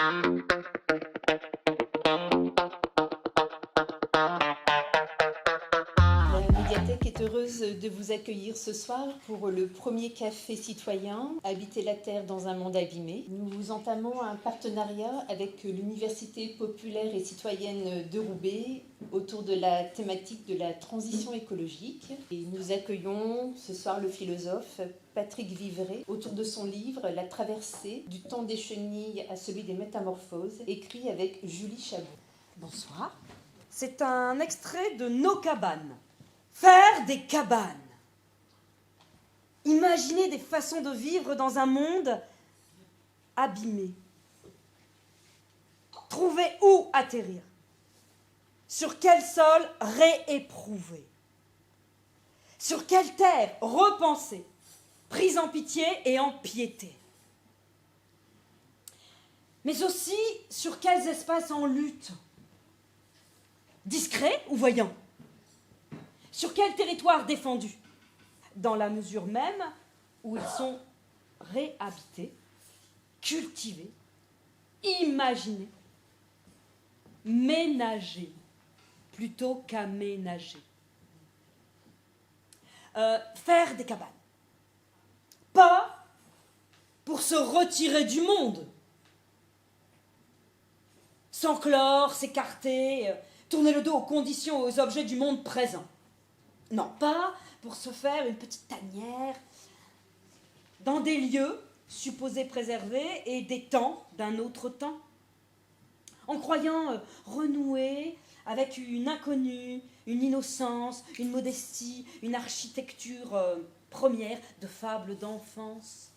La médiathèque est heureuse de vous accueillir ce soir pour le premier café citoyen Habiter la Terre dans un monde abîmé. Nous entamons un partenariat avec l'Université populaire et citoyenne de Roubaix autour de la thématique de la transition écologique. Et nous accueillons ce soir le philosophe Patrick Vivray autour de son livre La traversée du temps des chenilles à celui des métamorphoses, écrit avec Julie Chabot. Bonsoir. C'est un extrait de Nos cabanes. Faire des cabanes. Imaginer des façons de vivre dans un monde abîmé. Trouver où atterrir. Sur quel sol rééprouver. Sur quelle terre repenser. Prise en pitié et en piété. Mais aussi sur quels espaces en lutte. Discrets ou voyants. Sur quel territoire défendu? Dans la mesure même où ils sont réhabités, cultivés, imaginés, ménagés, plutôt qu'aménagés. Faire des cabanes. Pas pour se retirer du monde. S'enclore, s'écarter, tourner le dos aux conditions et aux objets du monde présent. Non, pas pour se faire une petite tanière dans des lieux supposés préservés et des temps d'un autre temps, en croyant renouer avec une inconnue, une innocence, une modestie, une architecture première de fables d'enfance.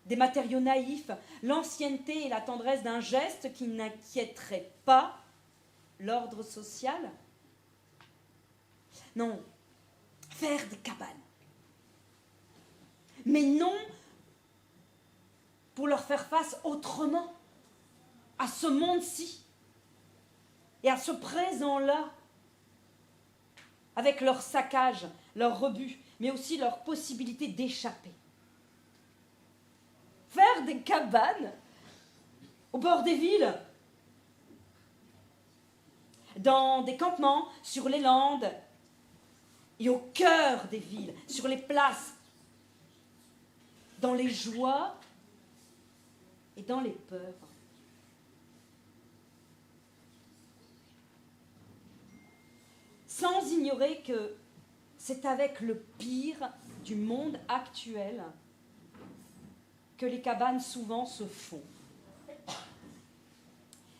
Des matériaux naïfs, l'ancienneté et la tendresse d'un geste qui n'inquiéterait pas l'ordre social. Non, faire des cabanes. Mais non pour leur faire face autrement à ce monde-ci et à ce présent-là, avec leur saccage, leur rebut, mais aussi leur possibilité d'échapper. Faire des cabanes au bord des villes, dans des campements, sur les landes, et au cœur des villes, sur les places, dans les joies et dans les peurs. Sans ignorer que c'est avec le pire du monde actuel que les cabanes souvent se font.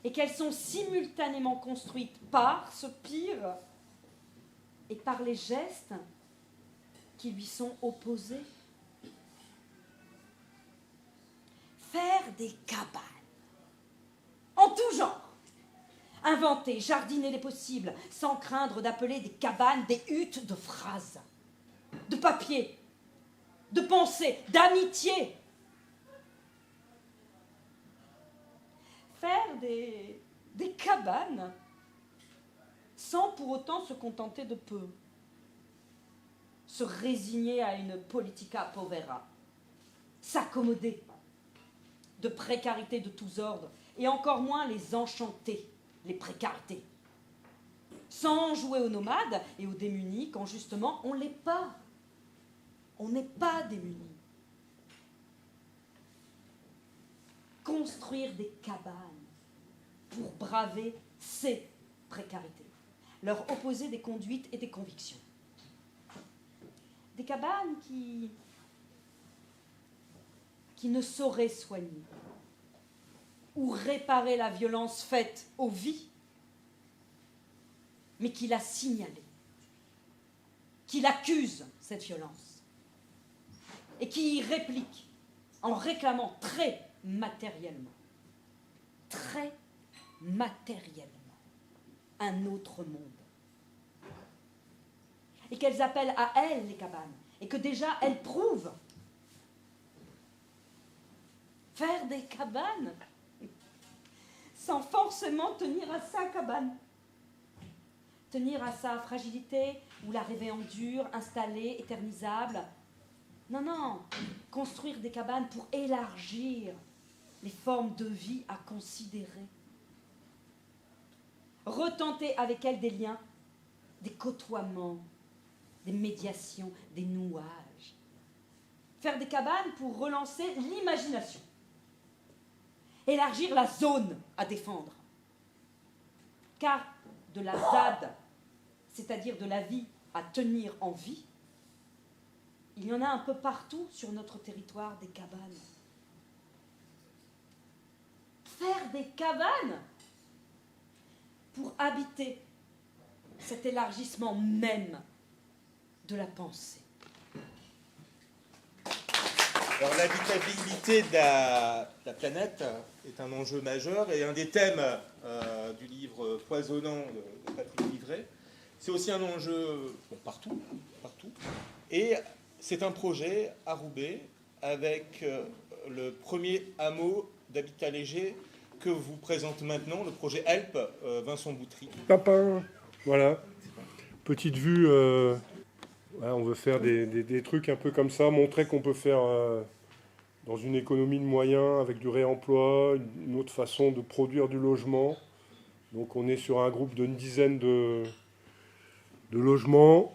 Et qu'elles sont simultanément construites par ce pire et par les gestes qui lui sont opposés. Faire des cabanes, en tout genre. Inventer, jardiner les possibles, sans craindre d'appeler des cabanes des huttes de phrases, de papier, de pensée, d'amitié. Faire des cabanes sans pour autant se contenter de peu, se résigner à une politica povera, s'accommoder de précarités de tous ordres, et encore moins les enchanter, les précarités, sans jouer aux nomades et aux démunis quand justement on l'est pas. On n'est pas démunis. Construire des cabanes pour braver ces précarités, leur opposer des conduites et des convictions. Des cabanes qui ne sauraient soigner ou réparer la violence faite aux vies, mais qui la signalent, qui l'accusent, cette violence, et qui y répliquent en réclamant très matériellement un autre monde. Et qu'elles appellent à elles les cabanes, et que déjà elles prouvent. Faire des cabanes sans forcément tenir à sa cabane. Tenir à sa fragilité ou la rêver en dur, installée, éternisable. Non, construire des cabanes pour élargir les formes de vie à considérer. Retenter avec elles des liens, des côtoiements, des médiations, des nouages. Faire des cabanes pour relancer l'imagination. Élargir la zone à défendre. Car de la ZAD, c'est-à-dire de la vie à tenir en vie, il y en a un peu partout sur notre territoire des cabanes. Faire des cabanes pour habiter cet élargissement même de la pensée. Alors l'habitabilité de la planète est un enjeu majeur et un des thèmes du livre Foisonnant de Patrick Livret. C'est aussi un enjeu partout. Et c'est un projet à Roubaix avec le premier hameau d'habitat léger que vous présente maintenant, le projet HELP, Vincent Boutry. Papin, voilà. Petite vue, voilà, on veut faire des trucs un peu comme ça, montrer qu'on peut faire dans une économie de moyens, avec du réemploi, une autre façon de produire du logement. Donc on est sur un groupe d'une dizaine de logements.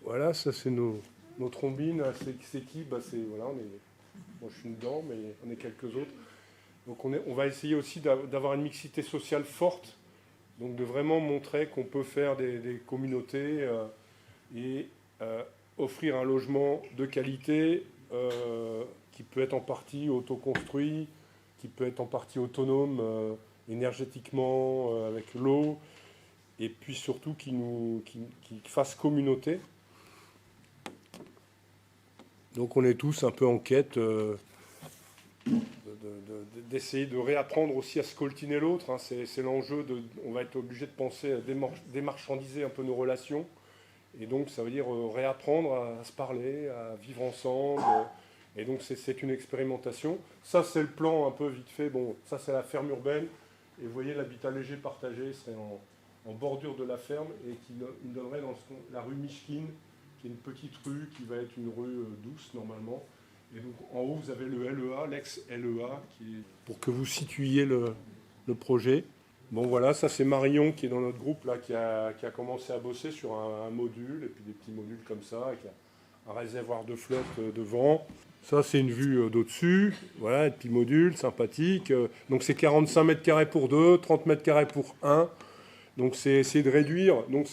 Voilà, ça c'est nos trombines. C'est qui voilà, moi je suis dedans, mais on est quelques autres. Donc on va essayer aussi d'avoir une mixité sociale forte, donc de vraiment montrer qu'on peut faire des communautés et offrir un logement de qualité qui peut être en partie autoconstruit, qui peut être en partie autonome énergétiquement avec l'eau, et puis surtout qui fasse communauté. Donc on est tous un peu en quête d'essayer de réapprendre aussi à scoltiner l'autre. Hein. C'est l'enjeu. On va être obligé de penser à démarchandiser un peu nos relations. Et donc ça veut dire réapprendre à se parler, à vivre ensemble. Et donc c'est une expérimentation. Ça c'est le plan un peu vite fait. Bon, ça c'est la ferme urbaine. Et vous voyez, l'habitat léger partagé serait en bordure de la ferme et qui nous donnerait dans la rue Micheline, qui est une petite rue qui va être une rue douce normalement. Et donc en haut, vous avez le LEA, l'ex-LEA, pour que vous situiez le projet. Bon voilà, ça c'est Marion qui est dans notre groupe, là, qui a commencé à bosser sur un module, et puis des petits modules comme ça, avec un réservoir de flotte devant. Ça c'est une vue d'au-dessus, voilà, un petit module sympathique. Donc c'est 45 mètres carrés pour 2, 30 mètres carrés pour 1. Donc c'est essayer de réduire. Donc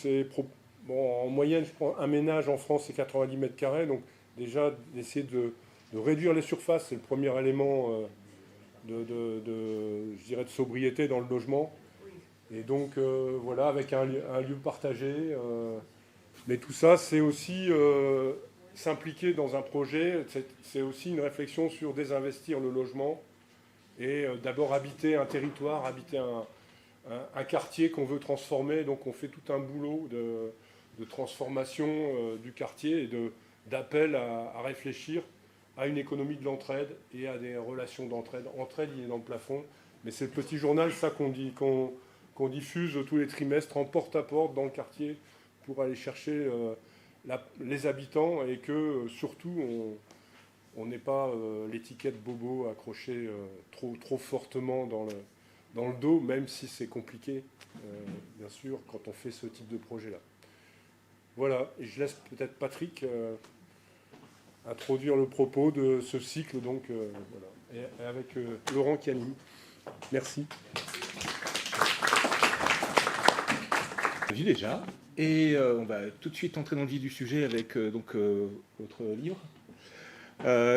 en moyenne, je prends un ménage en France, c'est 90 mètres carrés. Donc déjà, d'essayer de réduire les surfaces, c'est le premier élément de sobriété dans le logement. Et donc, voilà, avec un lieu partagé. Mais tout ça, c'est aussi s'impliquer dans un projet. C'est aussi une réflexion sur désinvestir le logement et d'abord habiter un territoire, habiter un quartier qu'on veut transformer. Donc, on fait tout un boulot de transformation du quartier et d'appel à réfléchir à une économie de l'entraide et à des relations d'entraide. Entraide, il est dans le plafond, mais c'est le petit journal, ça qu'on diffuse tous les trimestres en porte-à-porte dans le quartier pour aller chercher les habitants et que surtout on n'ait pas l'étiquette bobo accrochée trop fortement dans le dos, même si c'est compliqué, bien sûr, quand on fait ce type de projet-là. Voilà, et je laisse peut-être Patrick introduire le propos de ce cycle, donc voilà, et avec Laurent qui anime. Merci. Vu déjà, et on va tout de suite entrer dans le vif du sujet avec votre livre,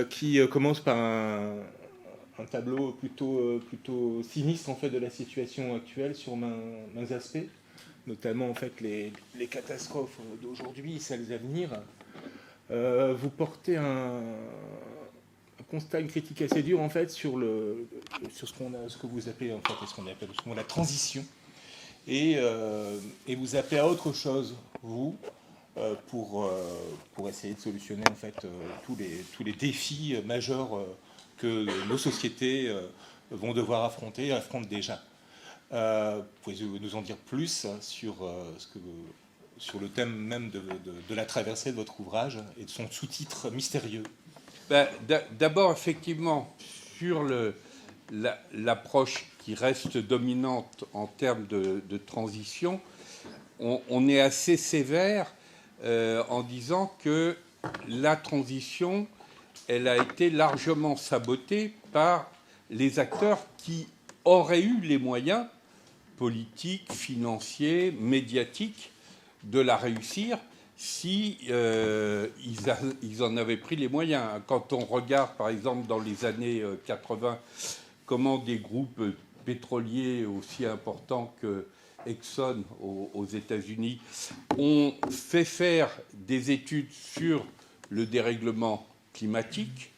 qui commence par un tableau plutôt sinistre en fait de la situation actuelle sur maints aspects, notamment en fait les catastrophes d'aujourd'hui, celles à venir. Vous portez un constat, une critique assez dure en fait sur ce que vous appelez en fait, ce qu'on appelle la transition, et vous appelez à autre chose, vous, pour essayer de solutionner en fait tous les défis majeurs que nos sociétés vont devoir affrontent déjà. Pouvez-vous nous en dire plus sur le thème même de la traversée de votre ouvrage et de son sous-titre mystérieux? D'abord, effectivement, sur l'approche qui reste dominante en termes de transition, on est assez sévère en disant que la transition, elle a été largement sabotée par les acteurs qui auraient eu les moyens politiques, financiers, médiatiques de la réussir si ils en avaient pris les moyens. Quand on regarde, par exemple, dans les années 80, comment des groupes pétroliers aussi importants que Exxon aux États-Unis ont fait faire des études sur le dérèglement climatique.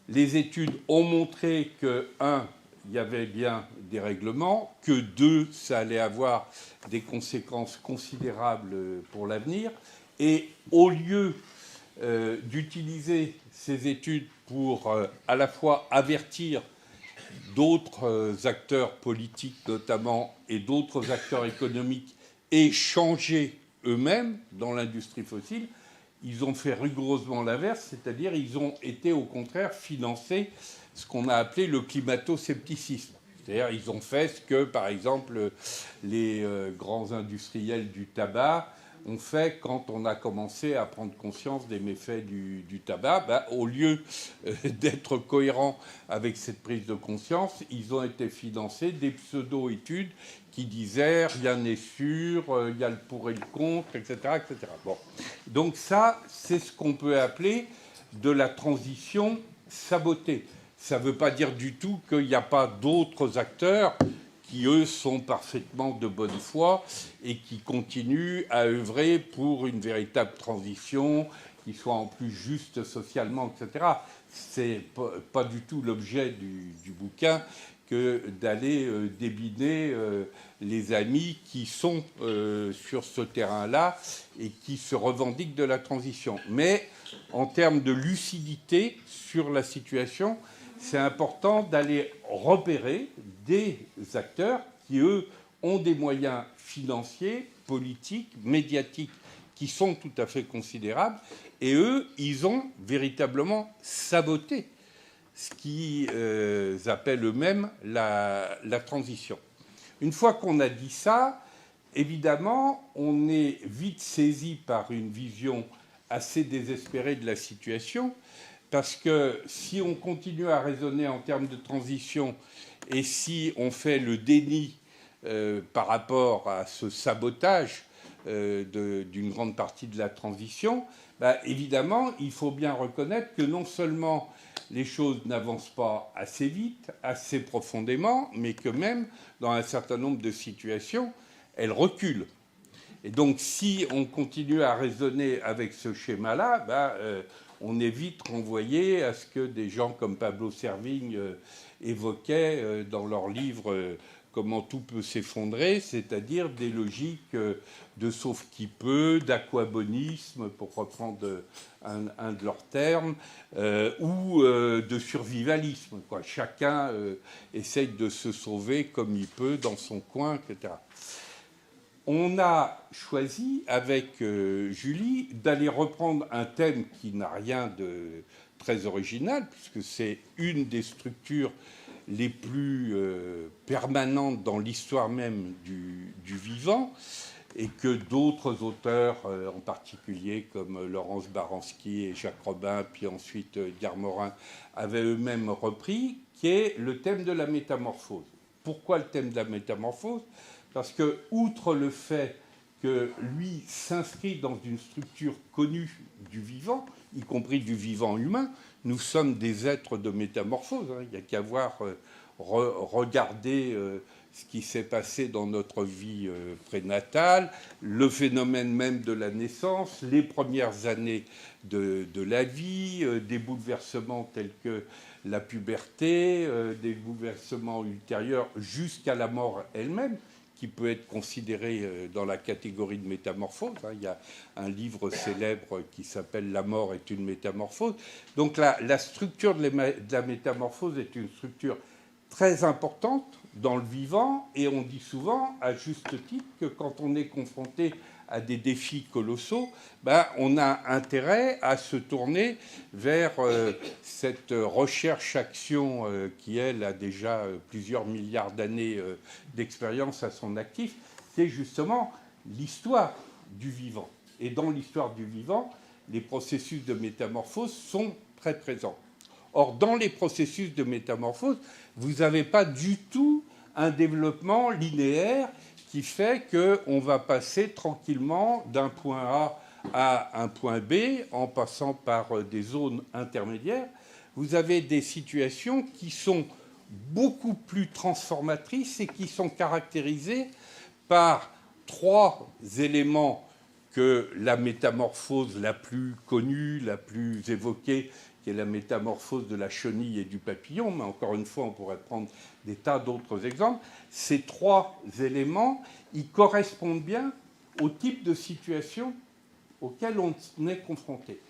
Les études ont montré que, un, il y avait bien des règlements, que deux, ça allait avoir des conséquences considérables pour l'avenir. Et au lieu d'utiliser ces études pour à la fois avertir d'autres acteurs politiques notamment et d'autres acteurs économiques et changer eux-mêmes dans l'industrie fossile, ils ont fait rigoureusement l'inverse, c'est-à-dire ils ont été au contraire financer ce qu'on a appelé le climato-scepticisme. C'est-à-dire ils ont fait ce que, par exemple, les grands industriels du tabac ont fait quand on a commencé à prendre conscience des méfaits du tabac. Au lieu d'être cohérents avec cette prise de conscience, ils ont été financés des pseudo-études qui disaient rien n'est sûr, il y a le pour et le contre, etc. etc. Bon. Donc ça, c'est ce qu'on peut appeler de la transition sabotée. Ça ne veut pas dire du tout qu'il n'y a pas d'autres acteurs qui, eux, sont parfaitement de bonne foi et qui continuent à œuvrer pour une véritable transition qui soit en plus juste socialement, etc. Ce n'est pas du tout l'objet du bouquin que d'aller débiner les amis qui sont sur ce terrain-là et qui se revendiquent de la transition. Mais en termes de lucidité sur la situation, c'est important d'aller repérer des acteurs qui, eux, ont des moyens financiers, politiques, médiatiques, qui sont tout à fait considérables. Et eux, ils ont véritablement saboté ce qu'ils appellent eux-mêmes la transition. Une fois qu'on a dit ça, évidemment, on est vite saisi par une vision assez désespérée de la situation, parce que si on continue à raisonner en termes de transition et si on fait le déni par rapport à ce sabotage d'une grande partie de la transition, évidemment, il faut bien reconnaître que non seulement les choses n'avancent pas assez vite, assez profondément, mais que même, dans un certain nombre de situations, elles reculent. Et donc, si on continue à raisonner avec ce schéma-là, on est vite renvoyé à ce que des gens comme Pablo Servigne évoquaient dans leur livre Comment tout peut s'effondrer, c'est-à-dire des logiques de sauve qui peut, d'aquabonisme, pour reprendre un de leurs termes, ou de survivalisme, quoi. Chacun essaye de se sauver comme il peut dans son coin, etc. On a choisi, avec Julie, d'aller reprendre un thème qui n'a rien de très original, puisque c'est une des structures les plus permanentes dans l'histoire même du vivant, et que d'autres auteurs, en particulier comme Laurence Baranski et Jacques Robin, puis ensuite Edgar Morin, avaient eux-mêmes repris, qui est le thème de la métamorphose. Pourquoi le thème de la métamorphose ? Parce que, outre le fait que lui s'inscrit dans une structure connue du vivant, y compris du vivant humain, nous sommes des êtres de métamorphose. Il n'y a qu'à voir, regarder ce qui s'est passé dans notre vie prénatale, le phénomène même de la naissance, les premières années de la vie, des bouleversements tels que la puberté, des bouleversements ultérieurs jusqu'à la mort elle-même, qui peut être considéré dans la catégorie de métamorphose. Il y a un livre célèbre qui s'appelle « La mort est une métamorphose ». Donc la structure de la métamorphose est une structure très importante dans le vivant, et on dit souvent, à juste titre, que quand on est confronté à des défis colossaux, ben, on a intérêt à se tourner vers cette recherche-action qui, elle, a déjà plusieurs milliards d'années d'expérience à son actif. C'est justement l'histoire du vivant. Et dans l'histoire du vivant, les processus de métamorphose sont très présents. Or, dans les processus de métamorphose, vous n'avez pas du tout un développement linéaire qui fait qu'on va passer tranquillement d'un point A à un point B en passant par des zones intermédiaires. Vous avez des situations qui sont beaucoup plus transformatrices et qui sont caractérisées par 3 éléments que la métamorphose la plus connue, la plus évoquée, qui est la métamorphose de la chenille et du papillon, mais encore une fois, on pourrait prendre des tas d'autres exemples. Ces 3 éléments, ils correspondent bien au type de situation auquel on est confronté.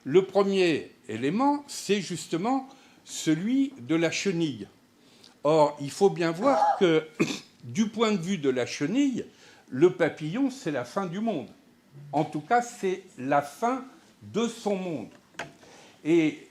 Le premier élément, c'est justement celui de la chenille. Or, il faut bien voir que, du point de vue de la chenille, le papillon, c'est la fin du monde. En tout cas, c'est la fin de son monde. Et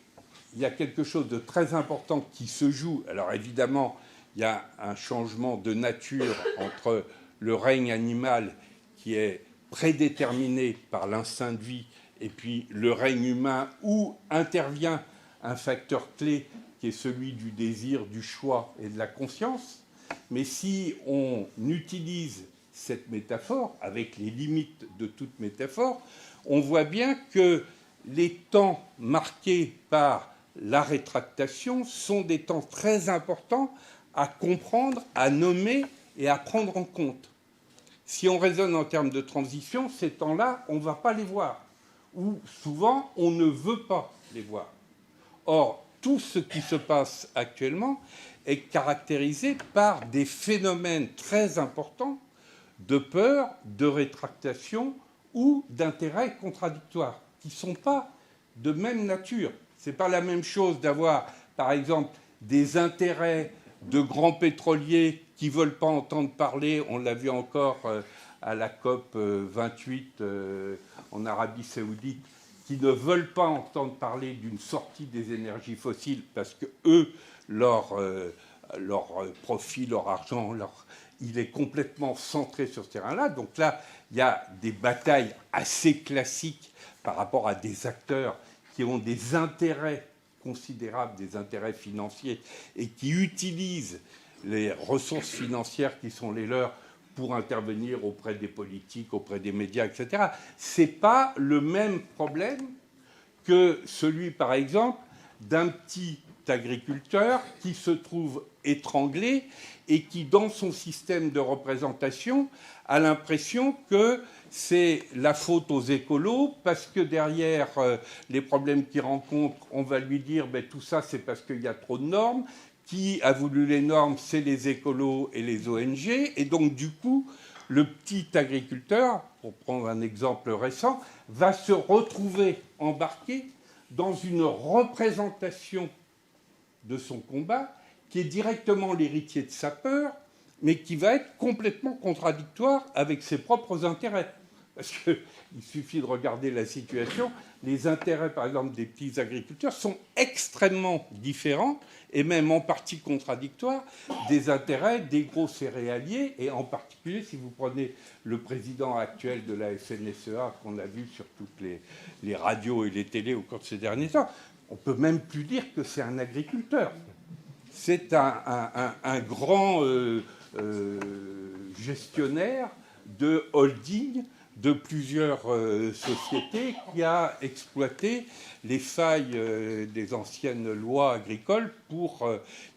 il y a quelque chose de très important qui se joue. Alors évidemment, il y a un changement de nature entre le règne animal qui est prédéterminé par l'instinct de vie et puis le règne humain où intervient un facteur clé qui est celui du désir, du choix et de la conscience. Mais si on utilise cette métaphore, avec les limites de toute métaphore, on voit bien que les temps marqués par la rétractation sont des temps très importants à comprendre, à nommer et à prendre en compte. Si on raisonne en termes de transition, ces temps-là, on ne va pas les voir, ou souvent, on ne veut pas les voir. Or, tout ce qui se passe actuellement est caractérisé par des phénomènes très importants de peur, de rétractation ou d'intérêts contradictoires, qui ne sont pas de même nature. Ce n'est pas la même chose d'avoir, par exemple, des intérêts de grands pétroliers qui ne veulent pas entendre parler, on l'a vu encore à la COP 28 en Arabie Saoudite, qui ne veulent pas entendre parler d'une sortie des énergies fossiles parce que eux, leur profit, leur argent, il est complètement centré sur ce terrain-là. Donc là, il y a des batailles assez classiques par rapport à des acteurs qui ont des intérêts considérables, des intérêts financiers, et qui utilisent les ressources financières qui sont les leurs pour intervenir auprès des politiques, auprès des médias, etc. Ce n'est pas le même problème que celui, par exemple, d'un petit agriculteur qui se trouve étranglé et qui, dans son système de représentation, a l'impression que c'est la faute aux écolos parce que derrière les problèmes qu'il rencontre, on va lui dire ben, tout ça c'est parce qu'il y a trop de normes. Qui a voulu les normes, c'est les écolos et les ONG. Et donc, du coup, le petit agriculteur, pour prendre un exemple récent, va se retrouver embarqué dans une représentation de son combat qui est directement l'héritier de sa peur, mais qui va être complètement contradictoire avec ses propres intérêts. Parce qu'il suffit de regarder la situation. Les intérêts, par exemple, des petits agriculteurs sont extrêmement différents et même en partie contradictoires des intérêts des gros céréaliers. Et en particulier, si vous prenez le président actuel de la FNSEA, qu'on a vu sur toutes les radios et les télés au cours de ces derniers temps, on ne peut même plus dire que c'est un agriculteur. C'est un grand gestionnaire de holding de plusieurs sociétés qui a exploité les failles des anciennes lois agricoles pour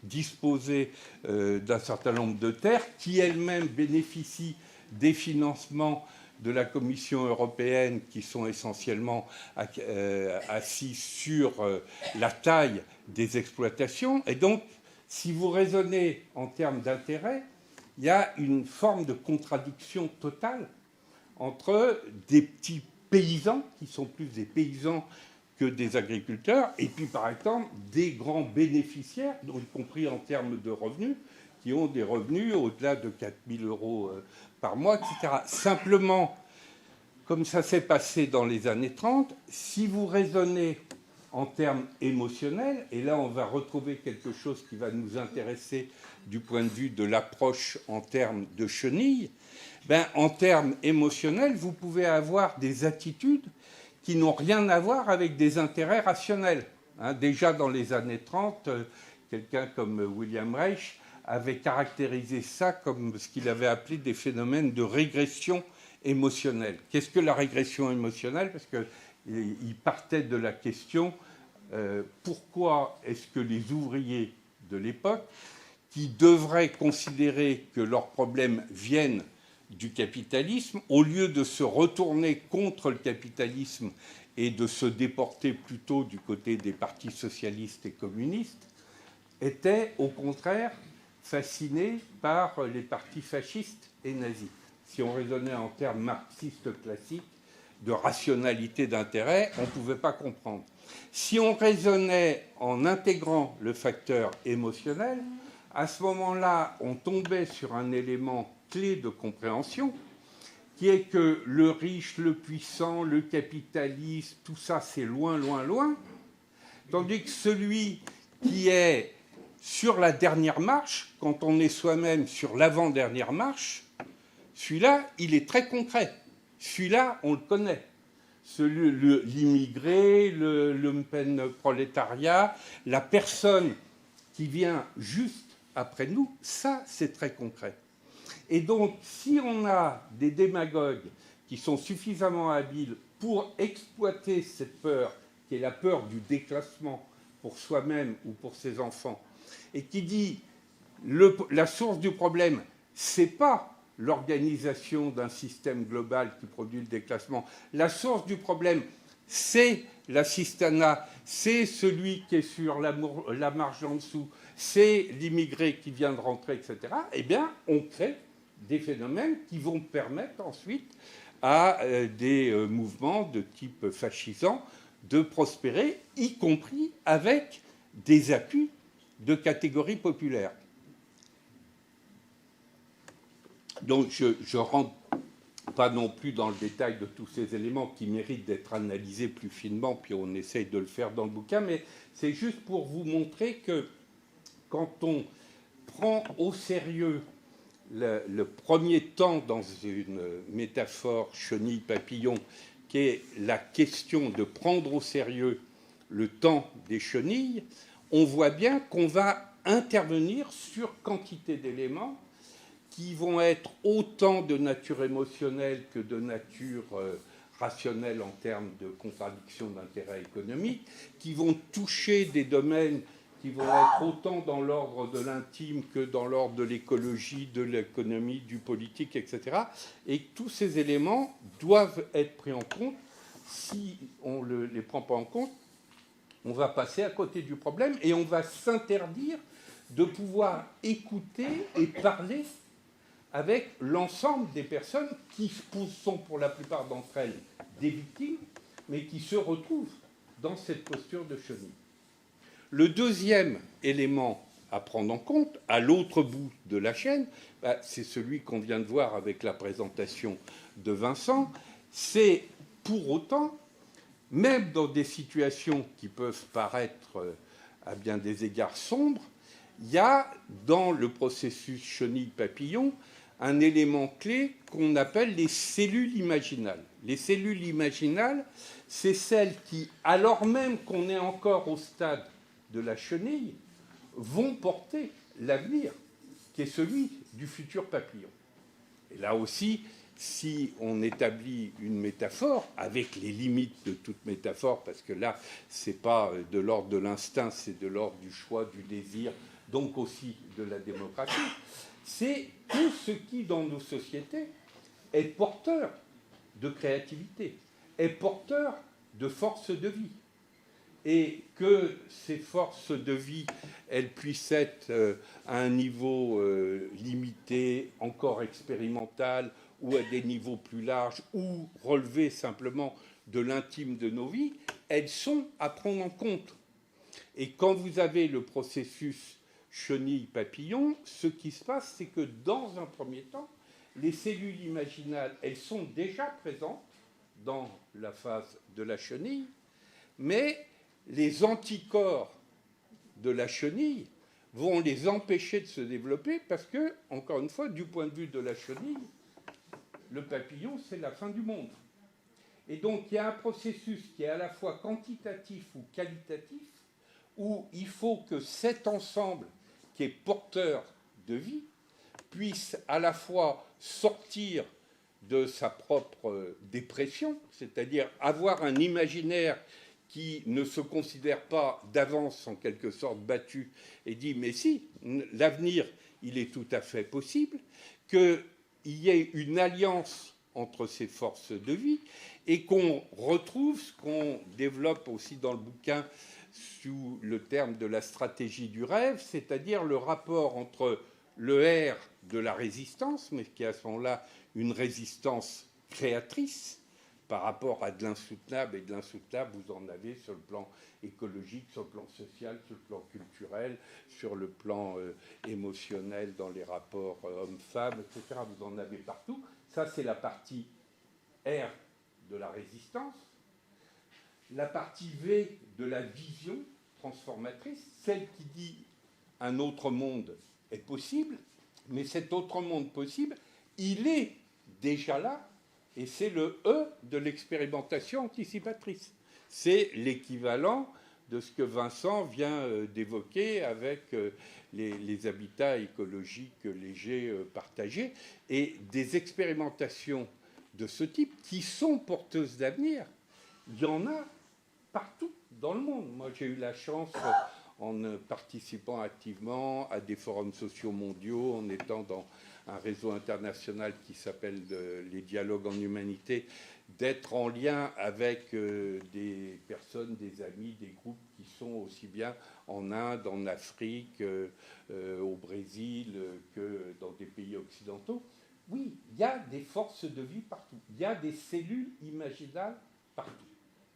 disposer d'un certain nombre de terres qui elles-mêmes bénéficient des financements de la Commission européenne qui sont essentiellement assis sur la taille des exploitations. Et donc, si vous raisonnez en termes d'intérêt, il y a une forme de contradiction totale entre des petits paysans, qui sont plus des paysans que des agriculteurs, et puis par exemple des grands bénéficiaires, y compris en termes de revenus, qui ont des revenus au-delà de 4 000 € par mois, etc. Simplement, comme ça s'est passé dans les années 30, si vous raisonnez en termes émotionnels, et là on va retrouver quelque chose qui va nous intéresser du point de vue de l'approche en termes de chenilles, en termes émotionnels, vous pouvez avoir des attitudes qui n'ont rien à voir avec des intérêts rationnels. Déjà dans les années 30, quelqu'un comme William Reich avait caractérisé ça comme ce qu'il avait appelé des phénomènes de régression émotionnelle. Qu'est-ce que la régression émotionnelle? Parce qu'il partait de la question pourquoi est-ce que les ouvriers de l'époque, qui devraient considérer que leurs problèmes viennent du capitalisme, au lieu de se retourner contre le capitalisme et de se déporter plutôt du côté des partis socialistes et communistes, étaient au contraire fascinés par les partis fascistes et nazis. Si on raisonnait en termes marxistes classiques de rationalité d'intérêt, on ne pouvait pas comprendre. Si on raisonnait en intégrant le facteur émotionnel, à ce moment-là, on tombait sur un élément clé de compréhension, qui est que le riche, le puissant, le capitalisme, tout ça, c'est loin, loin, loin, tandis que celui qui est sur la dernière marche, quand on est soi-même sur l'avant-dernière marche, celui-là, il est très concret. Celui-là, on le connaît. L'immigré, le lumpen prolétariat, la personne qui vient juste après nous, ça, c'est très concret. Et donc, si on a des démagogues qui sont suffisamment habiles pour exploiter cette peur, qui est la peur du déclassement pour soi-même ou pour ses enfants, et qui dit la source du problème, c'est pas l'organisation d'un système global qui produit le déclassement. La source du problème, c'est l'assistanat, c'est celui qui est sur la marge en dessous, c'est l'immigré qui vient de rentrer, etc. Eh bien, on crée des phénomènes qui vont permettre ensuite à des mouvements de type fascisant de prospérer, y compris avec des appuis de catégories populaires. Donc, je ne rentre pas non plus dans le détail de tous ces éléments qui méritent d'être analysés plus finement, puis on essaye de le faire dans le bouquin, mais c'est juste pour vous montrer que quand on prend au sérieux le premier temps dans une métaphore chenille-papillon, qui est la question de prendre au sérieux le temps des chenilles, on voit bien qu'on va intervenir sur quantité d'éléments qui vont être autant de nature émotionnelle que de nature rationnelle en termes de contradiction d'intérêt économique, qui vont toucher des domaines qui vont être autant dans l'ordre de l'intime que dans l'ordre de l'écologie, de l'économie, du politique, etc. Et tous ces éléments doivent être pris en compte. Si on ne les prend pas en compte, on va passer à côté du problème et on va s'interdire de pouvoir écouter et parler avec l'ensemble des personnes qui sont pour la plupart d'entre elles des victimes, mais qui se retrouvent dans cette posture de chenille. Le deuxième élément à prendre en compte, à l'autre bout de la chaîne, c'est celui qu'on vient de voir avec la présentation de Vincent, c'est pour autant, même dans des situations qui peuvent paraître à bien des égards sombres, il y a dans le processus chenille-papillon un élément clé qu'on appelle les cellules imaginales. Les cellules imaginales, c'est celles qui, alors même qu'on est encore au stade de la chenille, vont porter l'avenir, qui est celui du futur papillon. Et là aussi, si on établit une métaphore, avec les limites de toute métaphore, parce que là, ce n'est pas de l'ordre de l'instinct, c'est de l'ordre du choix, du désir, donc aussi de la démocratie, c'est tout ce qui, dans nos sociétés, est porteur de créativité, est porteur de force de vie. Et que ces forces de vie, elles puissent être à un niveau limité, encore expérimental, ou à des niveaux plus larges, ou relever simplement de l'intime de nos vies, elles sont à prendre en compte. Et quand vous avez le processus chenille-papillon, ce qui se passe, c'est que dans un premier temps, les cellules imaginales, elles sont déjà présentes, dans la phase de la chenille, mais les anticorps de la chenille vont les empêcher de se développer parce que, encore une fois, du point de vue de la chenille, le papillon, c'est la fin du monde. Et donc, il y a un processus qui est à la fois quantitatif ou qualitatif, où il faut que cet ensemble, qui est porteur de vie, puisse à la fois sortir de sa propre dépression, c'est-à-dire avoir un imaginaire qui ne se considère pas d'avance en quelque sorte battu et dit mais si, l'avenir il est tout à fait possible, qu'il y ait une alliance entre ces forces de vie et qu'on retrouve ce qu'on développe aussi dans le bouquin sous le terme de la stratégie du rêve, c'est-à-dire le rapport entre le R de la résistance, mais qui est à ce moment-là une résistance créatrice par rapport à de l'insoutenable, et de l'insoutenable, vous en avez sur le plan écologique, sur le plan social, sur le plan culturel, sur le plan émotionnel dans les rapports hommes-femmes, etc. Vous en avez partout. Ça, c'est la partie R de la résistance. La partie V de la vision transformatrice, celle qui dit un autre monde est possible, mais cet autre monde possible, il est déjà là, et c'est le E de l'expérimentation anticipatrice. C'est l'équivalent de ce que Vincent vient d'évoquer avec les habitats écologiques légers partagés, et des expérimentations de ce type qui sont porteuses d'avenir. Il y en a partout dans le monde. Moi, j'ai eu la chance, en participant activement à des forums sociaux mondiaux, en étant dans un réseau international qui s'appelle les dialogues en humanité, d'être en lien avec des personnes, des amis, des groupes qui sont aussi bien en Inde, en Afrique, au Brésil, que dans des pays occidentaux. Oui, il y a des forces de vie partout. Il y a des cellules imaginables partout.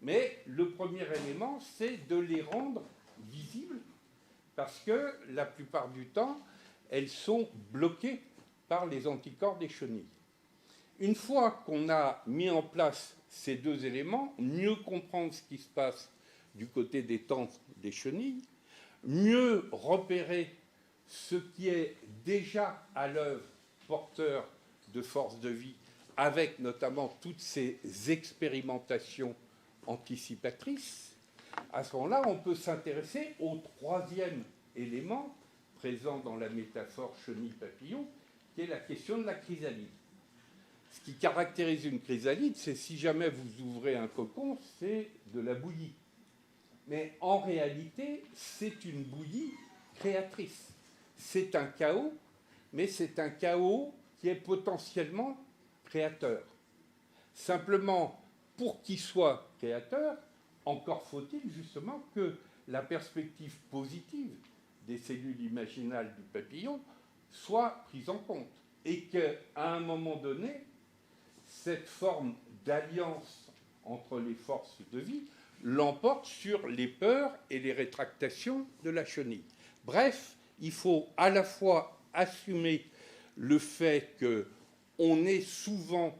Mais le premier élément, c'est de les rendre visibles, parce que la plupart du temps, elles sont bloquées par les anticorps des chenilles. Une fois qu'on a mis en place ces deux éléments, mieux comprendre ce qui se passe du côté des tentes des chenilles, mieux repérer ce qui est déjà à l'œuvre porteur de force de vie, avec notamment toutes ces expérimentations anticipatrices, à ce moment-là, on peut s'intéresser au troisième élément présent dans la métaphore chenille-papillon, qui est la question de la chrysalide. Ce qui caractérise une chrysalide, c'est si jamais vous ouvrez un cocon, c'est de la bouillie. Mais en réalité, c'est une bouillie créatrice. C'est un chaos, mais c'est un chaos qui est potentiellement créateur. Simplement, pour qu'il soit créateur, encore faut-il justement que la perspective positive des cellules imaginales du papillon soit prise en compte. Et qu'à un moment donné, cette forme d'alliance entre les forces de vie l'emporte sur les peurs et les rétractations de la chenille. Bref, il faut à la fois assumer le fait qu'on est souvent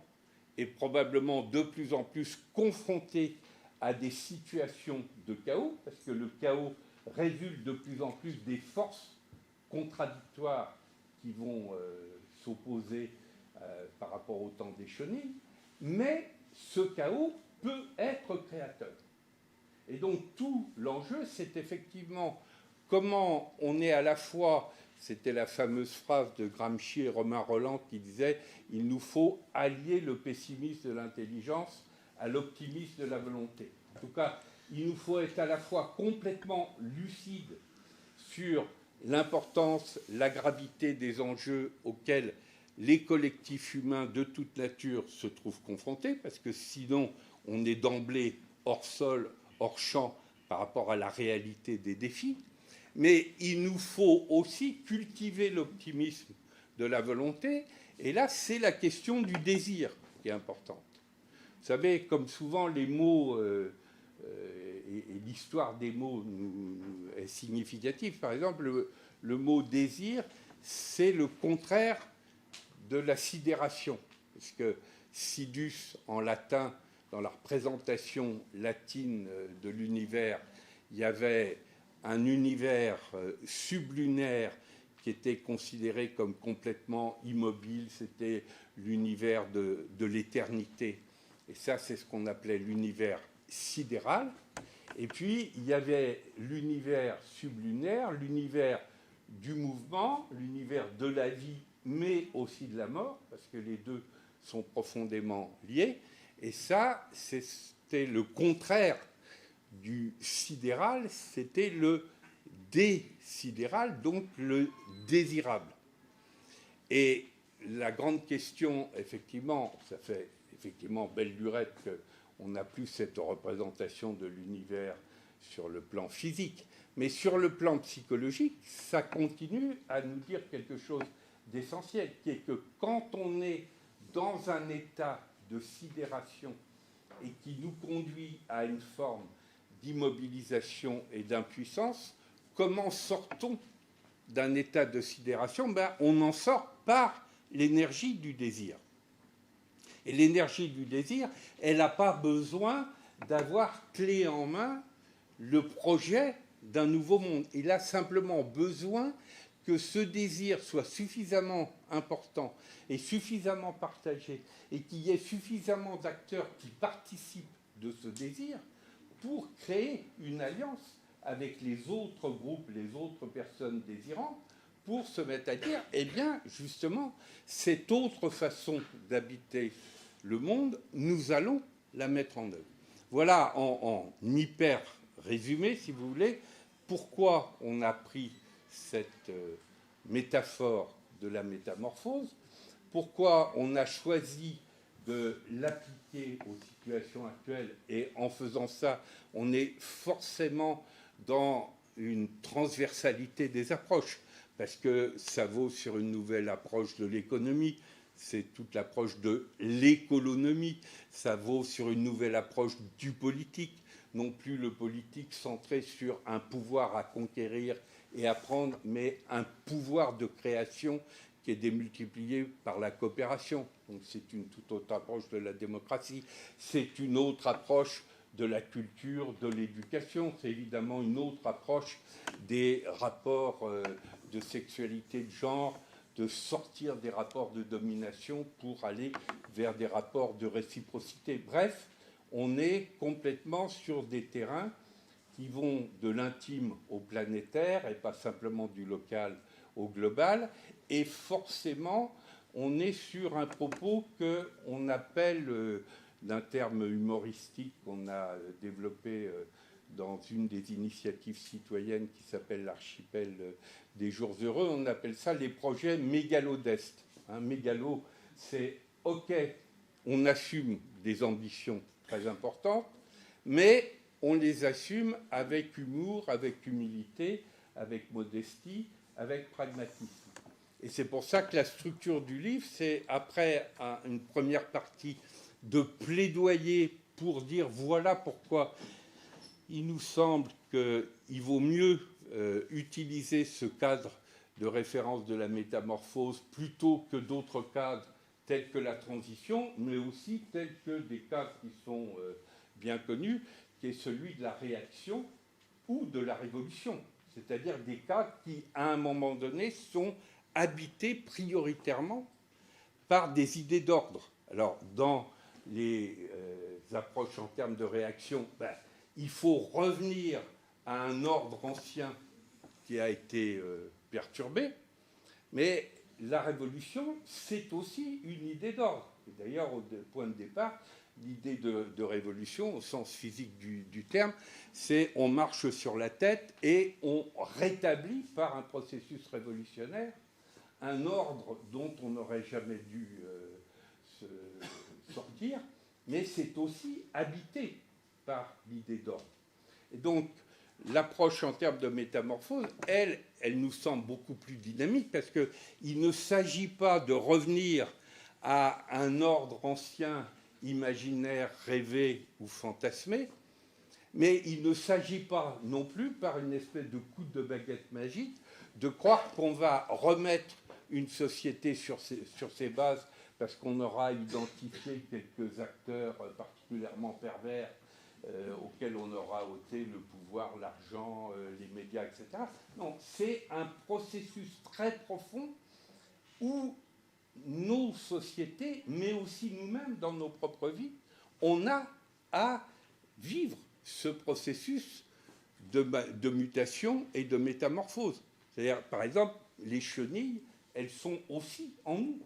et probablement de plus en plus confronté à des situations de chaos, parce que le chaos résulte de plus en plus des forces contradictoires qui vont s'opposer par rapport au temps des chenilles, mais ce chaos peut être créateur. Et donc tout l'enjeu, c'est effectivement comment on est à la fois, c'était la fameuse phrase de Gramsci et Romain Rolland qui disait « Il nous faut allier le pessimisme de l'intelligence à l'optimisme de la volonté ». En tout cas, il nous faut être à la fois complètement lucide sur l'importance, la gravité des enjeux auxquels les collectifs humains de toute nature se trouvent confrontés, parce que sinon on est d'emblée hors sol, hors champ par rapport à la réalité des défis. Mais il nous faut aussi cultiver l'optimisme de la volonté, et là c'est la question du désir qui est importante. Vous savez, comme souvent les mots et l'histoire des mots est significative. Par exemple, le mot désir, c'est le contraire de la sidération, parce que sidus en latin dans la représentation latine de l'univers, il y avait un univers sublunaire qui était considéré comme complètement immobile, c'était l'univers de l'éternité. Et ça, c'est ce qu'on appelait l'univers sidéral. Et puis, il y avait l'univers sublunaire, l'univers du mouvement, l'univers de la vie, mais aussi de la mort, parce que les deux sont profondément liés. Et ça, c'était le contraire du sidéral, c'était le désidéral, donc le désirable. Et la grande question, effectivement, ça fait effectivement belle lurette qu'on n'a plus cette représentation de l'univers sur le plan physique, mais sur le plan psychologique, ça continue à nous dire quelque chose d'essentiel, qui est que quand on est dans un état de sidération et qui nous conduit à une forme d'immobilisation et d'impuissance, comment sort-on d'un état de sidération? On en sort par l'énergie du désir. Et l'énergie du désir, elle n'a pas besoin d'avoir clé en main le projet d'un nouveau monde. Il a simplement besoin que ce désir soit suffisamment important et suffisamment partagé et qu'il y ait suffisamment d'acteurs qui participent de ce désir pour créer une alliance avec les autres groupes, les autres personnes désirantes, pour se mettre à dire, eh bien, justement, cette autre façon d'habiter le monde, nous allons la mettre en œuvre. Voilà, en hyper résumé, si vous voulez, pourquoi on a pris cette métaphore de la métamorphose, pourquoi on a choisi de l'appliquer aux situations actuelles, et en faisant ça, on est forcément dans une transversalité des approches, parce que ça vaut sur une nouvelle approche de l'économie, c'est toute l'approche de l'économie, ça vaut sur une nouvelle approche du politique, non plus le politique centré sur un pouvoir à conquérir et à prendre, mais un pouvoir de création qui est démultiplié par la coopération. Donc c'est une toute autre approche de la démocratie, c'est une autre approche de la culture, de l'éducation, c'est évidemment une autre approche des rapports de sexualité de genre, de sortir des rapports de domination pour aller vers des rapports de réciprocité. Bref, on est complètement sur des terrains qui vont de l'intime au planétaire et pas simplement du local au global. Et forcément, on est sur un propos qu'on appelle, d'un terme humoristique qu'on a développé dans une des initiatives citoyennes qui s'appelle l'archipel des jours heureux, on appelle ça les projets mégalodestes. Mégalo, c'est OK, on assume des ambitions très importantes, mais on les assume avec humour, avec humilité, avec modestie, avec pragmatisme. Et c'est pour ça que la structure du livre, c'est après une première partie de plaidoyer pour dire voilà pourquoi il nous semble qu'il vaut mieux utiliser ce cadre de référence de la métamorphose plutôt que d'autres cadres tels que la transition, mais aussi tels que des cadres qui sont bien connus, qui est celui de la réaction ou de la révolution, c'est-à-dire des cadres qui, à un moment donné, sont habités prioritairement par des idées d'ordre. Alors, dans les approches en termes de réaction, il faut revenir à un ordre ancien qui a été perturbé, mais la révolution, c'est aussi une idée d'ordre. Et d'ailleurs, au point de départ, l'idée de révolution, au sens physique du terme, c'est on marche sur la tête et on rétablit par un processus révolutionnaire un ordre dont on n'aurait jamais dû se sortir, mais c'est aussi habité par l'idée d'ordre. Et donc, l'approche en termes de métamorphose, elle nous semble beaucoup plus dynamique parce qu'il ne s'agit pas de revenir à un ordre ancien, imaginaire, rêvé ou fantasmé, mais il ne s'agit pas non plus, par une espèce de coup de baguette magique, de croire qu'on va remettre une société sur ses bases parce qu'on aura identifié quelques acteurs particulièrement pervers auxquels on aura ôté le pouvoir, l'argent, les médias, etc. Non, c'est un processus très profond où nos sociétés, mais aussi nous-mêmes dans nos propres vies, on a à vivre ce processus de mutation et de métamorphose. C'est-à-dire, par exemple, les chenilles, elles sont aussi en nous.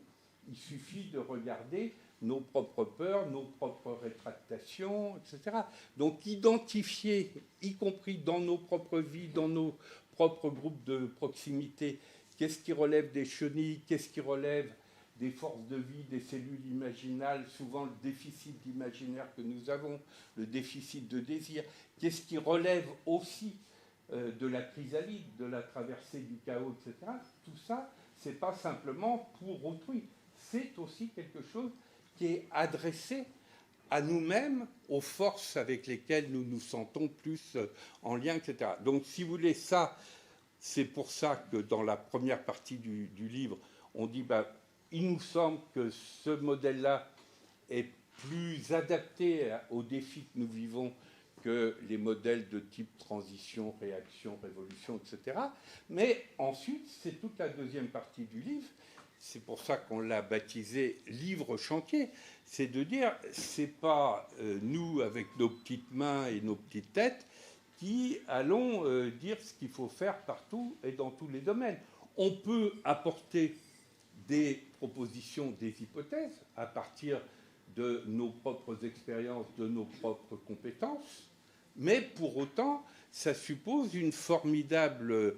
Il suffit de regarder nos propres peurs, nos propres rétractations, etc. Donc, identifier, y compris dans nos propres vies, dans nos propres groupes de proximité, qu'est-ce qui relève des chenilles, qu'est-ce qui relève des forces de vie, des cellules imaginales, souvent le déficit d'imaginaire que nous avons, le déficit de désir, qu'est-ce qui relève aussi de la chrysalide, de la traversée du chaos, etc. Tout ça, ce n'est pas simplement pour autrui, c'est aussi quelque chose qui est adressé à nous-mêmes, aux forces avec lesquelles nous nous sentons plus en lien, etc. Donc, si vous voulez, ça, c'est pour ça que dans la première partie du livre, on dit il nous semble que ce modèle-là est plus adapté aux défis que nous vivons que les modèles de type transition, réaction, révolution, etc. Mais ensuite, c'est toute la deuxième partie du livre. C'est pour ça qu'on l'a baptisé livre chantier. C'est de dire, c'est pas nous avec nos petites mains et nos petites têtes qui allons dire ce qu'il faut faire partout et dans tous les domaines. On peut apporter des propositions, des hypothèses à partir de nos propres expériences, de nos propres compétences, mais pour autant, ça suppose une formidable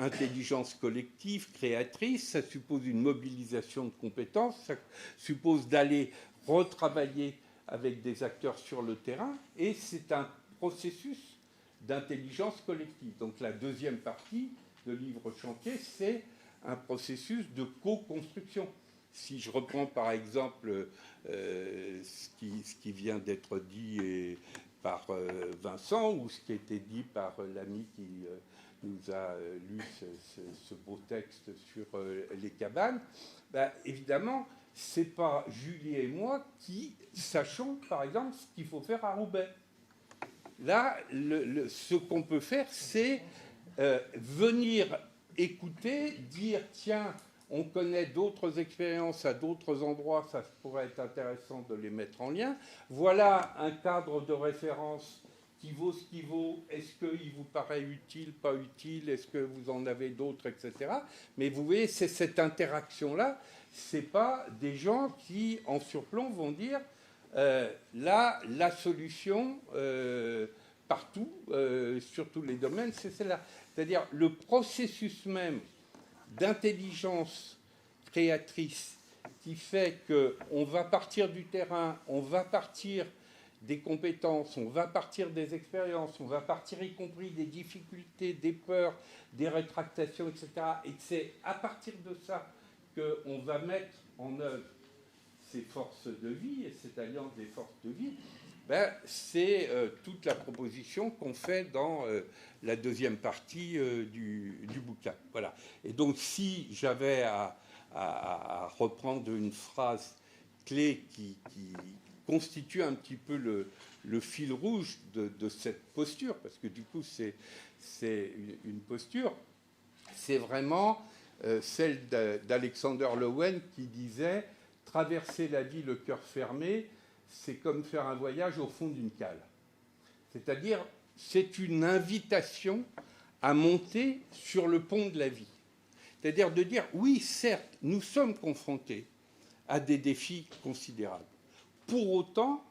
intelligence collective, créatrice, ça suppose une mobilisation de compétences, ça suppose d'aller retravailler avec des acteurs sur le terrain, et c'est un processus d'intelligence collective. Donc la deuxième partie de Livre Chantier, c'est un processus de co-construction. Si je reprends par exemple ce qui vient d'être dit par Vincent, ou ce qui a été dit par l'ami qui nous a lu ce beau texte sur les cabanes, évidemment, ce n'est pas Julie et moi qui sachons, par exemple, ce qu'il faut faire à Roubaix. Là, ce qu'on peut faire, c'est venir écouter, dire, tiens, on connaît d'autres expériences à d'autres endroits, ça pourrait être intéressant de les mettre en lien. Voilà un cadre de référence qui vaut ce qu'il vaut. Est-ce qu'il vous paraît utile, pas utile? Est-ce que vous en avez d'autres, etc. Mais vous voyez, c'est cette interaction-là. Ce n'est pas des gens qui, en surplomb, vont dire là, la solution, partout, sur tous les domaines, c'est celle-là. C'est-à-dire le processus même d'intelligence créatrice qui fait qu'on va partir du terrain, on va partir des compétences, on va partir des expériences, on va partir y compris des difficultés, des peurs, des rétractations, etc. Et que c'est à partir de ça qu'on va mettre en œuvre ces forces de vie et cette alliance des forces de vie. C'est toute la proposition qu'on fait dans la deuxième partie du bouquin. Voilà. Et donc, si j'avais à reprendre une phrase clé qui constitue un petit peu le fil rouge de cette posture, parce que du coup, c'est une posture, c'est vraiment celle d'Alexander Lowen qui disait « Traverser la vie le cœur fermé », c'est comme faire un voyage au fond d'une cale. C'est-à-dire, c'est une invitation à monter sur le pont de la vie. C'est-à-dire de dire, oui, certes, nous sommes confrontés à des défis considérables. Pour autant,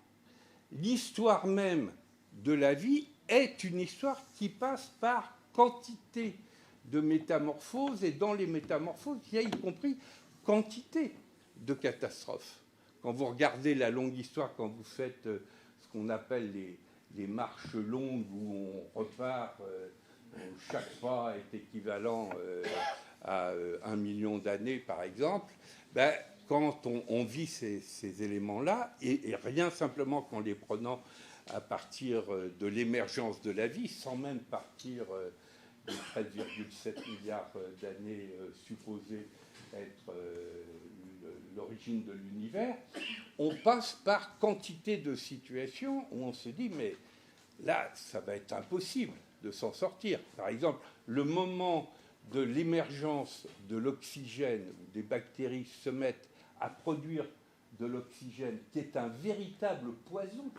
l'histoire même de la vie est une histoire qui passe par quantité de métamorphoses, et dans les métamorphoses, il y a y compris quantité de catastrophes. Quand vous regardez la longue histoire, quand vous faites ce qu'on appelle les marches longues où on repart, où chaque pas est équivalent à 1 million d'années, par exemple, quand on vit ces éléments-là, et rien simplement qu'en les prenant à partir de l'émergence de la vie, sans même partir de 13,7 milliards d'années supposées être l'origine de l'univers, on passe par quantité de situations où on se dit, mais là, ça va être impossible de s'en sortir. Par exemple, le moment de l'émergence de l'oxygène, où des bactéries se mettent à produire de l'oxygène, qui est un véritable poison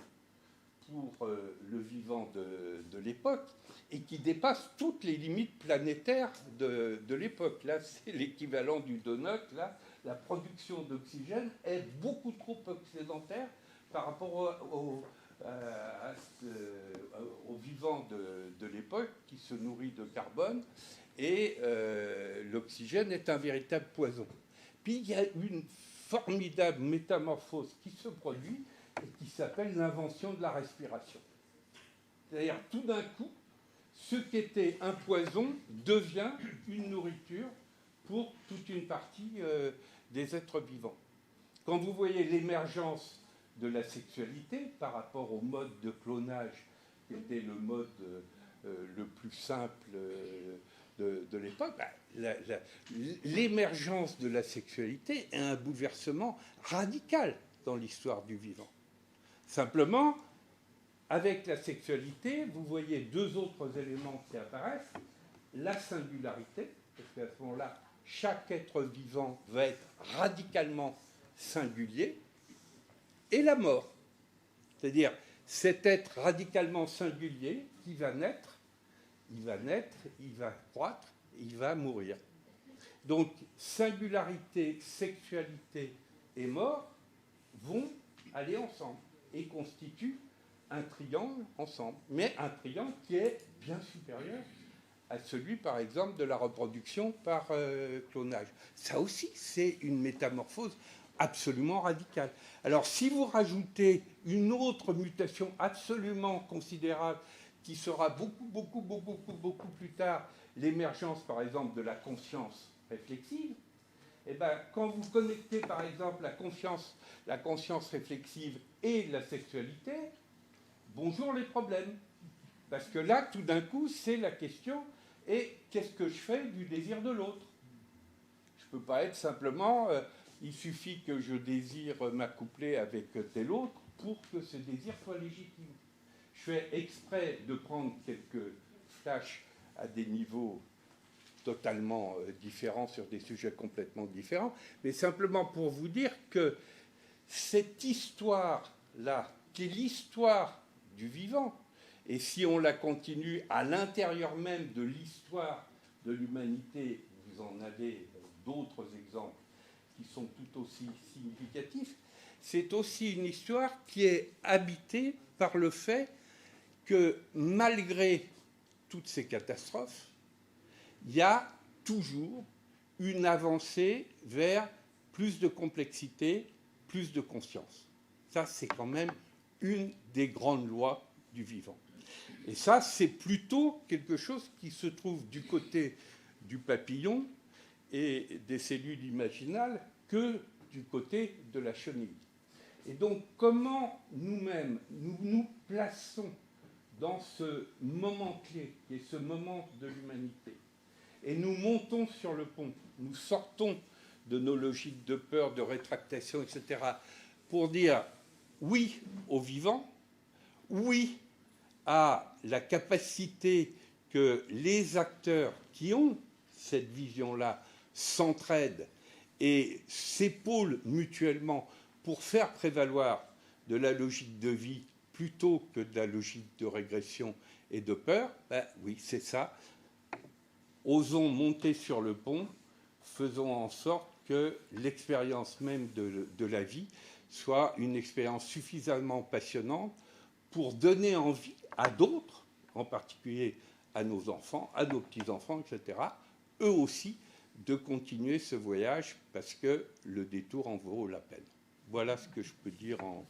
pour le vivant de l'époque, et qui dépasse toutes les limites planétaires de l'époque. Là, c'est l'équivalent du donut. Là, la production d'oxygène est beaucoup trop excédentaire par rapport au vivant de l'époque qui se nourrit de carbone, et l'oxygène est un véritable poison. Puis il y a une formidable métamorphose qui se produit et qui s'appelle l'invention de la respiration. C'est-à-dire, tout d'un coup, ce qui était un poison devient une nourriture pour toute une partie des êtres vivants. Quand vous voyez l'émergence de la sexualité par rapport au mode de clonage qui était le mode le plus simple de l'époque, l'émergence de la sexualité est un bouleversement radical dans l'histoire du vivant. Simplement, avec la sexualité, vous voyez deux autres éléments qui apparaissent. La singularité, parce qu'à ce moment-là, chaque être vivant va être radicalement singulier, et la mort. C'est-à-dire, cet être radicalement singulier qui va naître, il va croître, il va mourir. Donc, singularité, sexualité et mort vont aller ensemble et constituent un triangle ensemble, mais un triangle qui est bien supérieur à celui, par exemple, de la reproduction par clonage. Ça aussi, c'est une métamorphose absolument radicale. Alors, si vous rajoutez une autre mutation absolument considérable, qui sera beaucoup plus tard l'émergence, par exemple, de la conscience réflexive, eh bien, quand vous connectez, par exemple, la conscience réflexive et la sexualité, bonjour les problèmes. Parce que là, tout d'un coup, c'est la question, et qu'est-ce que je fais du désir de l'autre? Je ne peux pas être simplement, il suffit que je désire m'accoupler avec tel autre pour que ce désir soit légitime. Je fais exprès de prendre quelques flashs à des niveaux totalement différents sur des sujets complètement différents, mais simplement pour vous dire que cette histoire-là, qui est l'histoire du vivant, et si on la continue à l'intérieur même de l'histoire de l'humanité, vous en avez d'autres exemples qui sont tout aussi significatifs, c'est aussi une histoire qui est habitée par le fait que malgré toutes ces catastrophes, il y a toujours une avancée vers plus de complexité, plus de conscience. Ça, c'est quand même une des grandes lois du vivant. Et ça, c'est plutôt quelque chose qui se trouve du côté du papillon et des cellules imaginales que du côté de la chenille. Et donc, comment nous-mêmes, nous nous plaçons dans ce moment clé, qui est ce moment de l'humanité, et nous montons sur le pont, nous sortons de nos logiques de peur, de rétractation, etc., pour dire oui au vivant, oui à la capacité que les acteurs qui ont cette vision-là s'entraident et s'épaulent mutuellement pour faire prévaloir de la logique de vie plutôt que de la logique de régression et de peur, ben oui, c'est ça. Osons monter sur le pont, faisons en sorte que l'expérience même de la vie soit une expérience suffisamment passionnante pour donner envie à d'autres, en particulier à nos enfants, à nos petits-enfants, etc., eux aussi, de continuer ce voyage parce que le détour en vaut la peine. Voilà ce que je peux dire en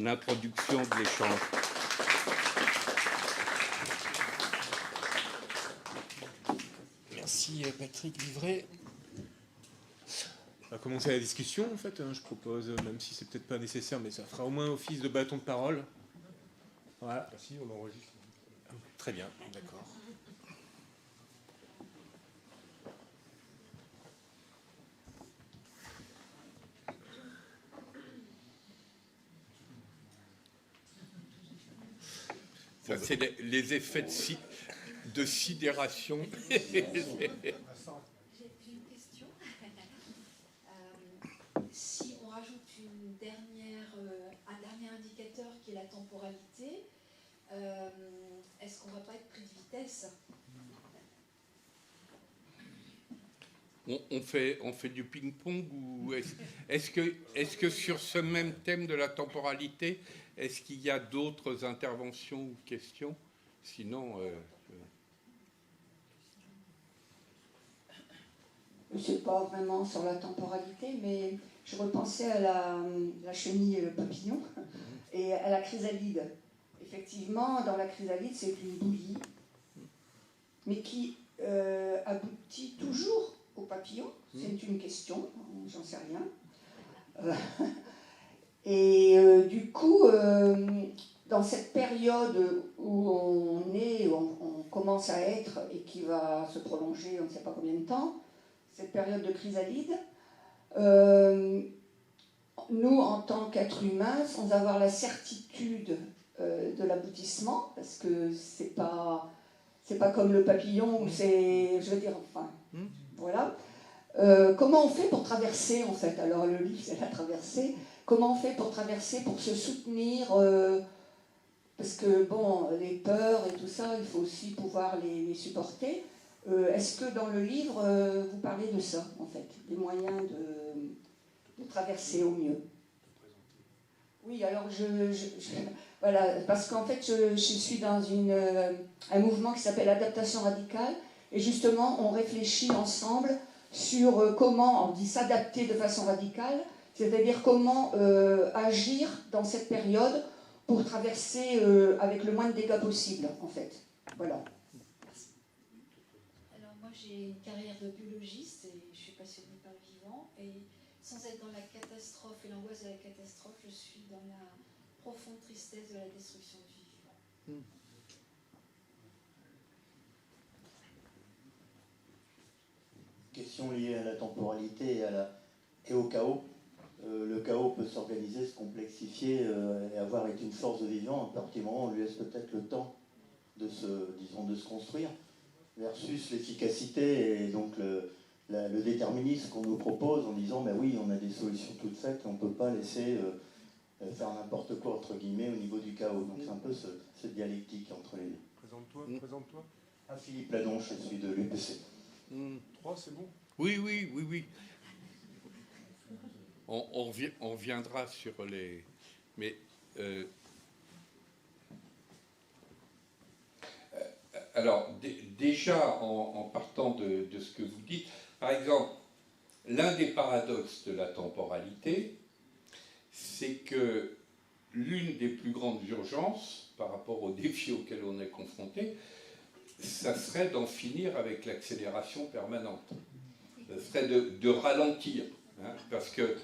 introduction de l'échange. Merci Patrick Livret. On va commencer la discussion, en fait. Je propose, même si c'est peut-être pas nécessaire, mais ça fera au moins office de bâton de parole. Voilà. Merci, on enregistre. Très bien, d'accord. Ça, c'est les effets de sidération. J'ai une question. Si on rajoute un dernier indicateur qui est la temporalité, est-ce qu'on ne va pas être pris de vitesse? On fait du ping-pong ou est-ce que sur ce même thème de la temporalité, est-ce qu'il y a d'autres interventions ou questions? Sinon, Je ne sais pas vraiment sur la temporalité, mais je repensais à la chenille et le papillon et à la chrysalide. Effectivement, dans la chrysalide, c'est une bouillie, mais qui aboutit toujours au papillon. C'est une question, j'en sais rien. Du coup, dans cette période où on commence à être et qui va se prolonger, on ne sait pas combien de temps, cette période de chrysalide, nous, en tant qu'êtres humains, sans avoir la certitude de l'aboutissement, parce que c'est pas comme le papillon, où c'est, je veux dire, enfin, voilà. Comment on fait pour traverser, en fait? Alors, le livre, c'est la traversée. Comment on fait pour traverser, pour se soutenir parce que, bon, les peurs et tout ça, il faut aussi pouvoir les supporter. Est-ce que dans le livre, vous parlez de ça, en fait, des moyens de traverser au mieux? Oui, alors voilà, parce qu'en fait, je suis dans un mouvement qui s'appelle Adaptation radicale, et justement, on réfléchit ensemble sur comment, on dit s'adapter de façon radicale, c'est-à-dire comment agir dans cette période pour traverser avec le moins de dégâts possible, en fait. Voilà. Alors moi j'ai une carrière de biologiste et je suis passionnée par le vivant, et sans être dans la catastrophe et l'angoisse de la catastrophe, je suis dans la profonde tristesse de la destruction du vivant. Question liée à la temporalité et au chaos. Le chaos peut s'organiser, se complexifier et avoir été une force de vivant. À partir du moment où on lui laisse peut-être le temps de se construire, versus l'efficacité et donc le déterminisme qu'on nous propose en disant ben oui, on a des solutions toutes faites et on ne peut pas laisser faire n'importe quoi entre guillemets au niveau du chaos. Donc c'est un peu cette dialectique entre les deux. Présente-toi. Ah, Philippe Ladonche, je suis de l'UPC. 3, c'est bon. Oui. On reviendra sur les... Mais alors, déjà, en partant de ce que vous dites, par exemple, l'un des paradoxes de la temporalité, c'est que l'une des plus grandes urgences par rapport aux défis auxquels on est confronté, ça serait d'en finir avec l'accélération permanente. Ça serait de ralentir. Parce que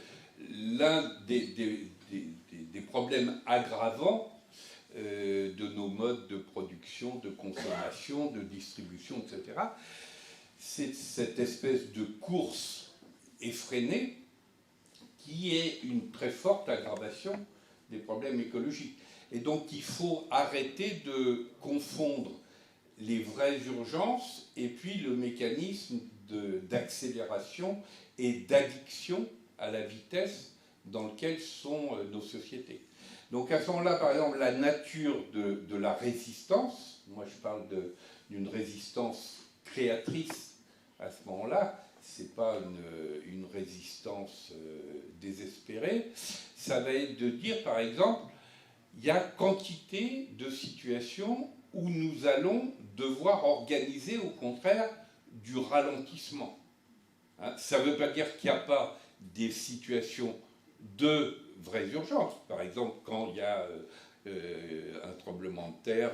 l'un des problèmes aggravants de nos modes de production, de consommation, de distribution, etc., c'est cette espèce de course effrénée qui est une très forte aggravation des problèmes écologiques. Et donc il faut arrêter de confondre les vraies urgences et puis le mécanisme d'accélération et d'addiction à la vitesse dans lequel sont nos sociétés. Donc à ce moment-là, par exemple, la nature de la résistance, moi je parle d'une résistance créatrice à ce moment-là, c'est pas une résistance désespérée, ça va être de dire, par exemple, il y a quantité de situations où nous allons devoir organiser, au contraire, du ralentissement. Ça ne veut pas dire qu'il n'y a pas des situations de vraies urgences. Par exemple, quand il y a un tremblement de terre,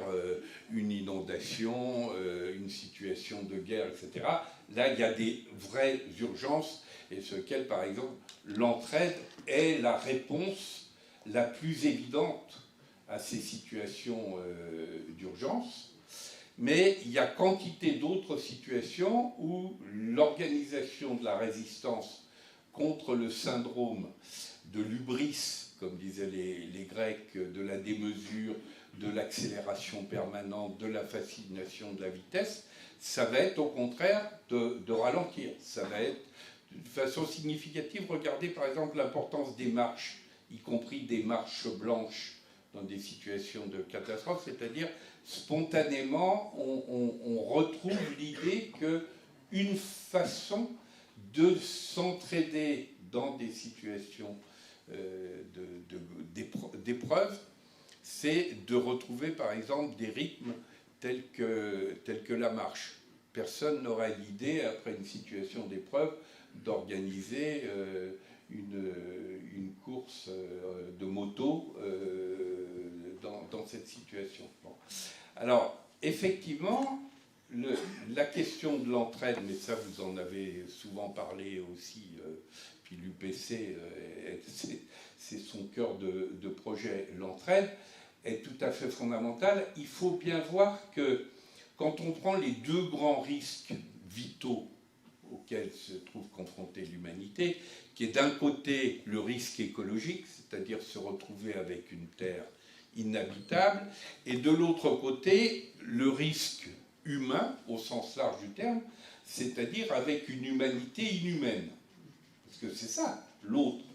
une inondation, une situation de guerre, etc. Là, il y a des vraies urgences et sur lesquelles, par exemple, l'entraide est la réponse la plus évidente à ces situations d'urgence. Mais il y a quantité d'autres situations où l'organisation de la résistance contre le syndrome de l'hubris, comme disaient les Grecs, de la démesure, de l'accélération permanente, de la fascination de la vitesse, ça va être au contraire de ralentir. Ça va être de façon significative. Regardez par exemple l'importance des marches, y compris des marches blanches dans des situations de catastrophe, c'est-à-dire spontanément on retrouve l'idée qu'une façon de s'entraider dans des situations d'épreuve, c'est de retrouver par exemple des rythmes tels que la marche. Personne n'aura l'idée, après une situation d'épreuve, d'organiser une course de moto dans cette situation. Bon. Alors, effectivement, la question de l'entraide, mais ça vous en avez souvent parlé aussi, puis l'UPC, c'est son cœur de projet, l'entraide, est tout à fait fondamentale. Il faut bien voir que quand on prend les deux grands risques vitaux auxquels se trouve confrontée l'humanité, qui est d'un côté le risque écologique, c'est-à-dire se retrouver avec une terre inhabitable, et de l'autre côté le risque humain au sens large du terme, c'est-à-dire avec une humanité inhumaine. Parce que c'est ça l'autre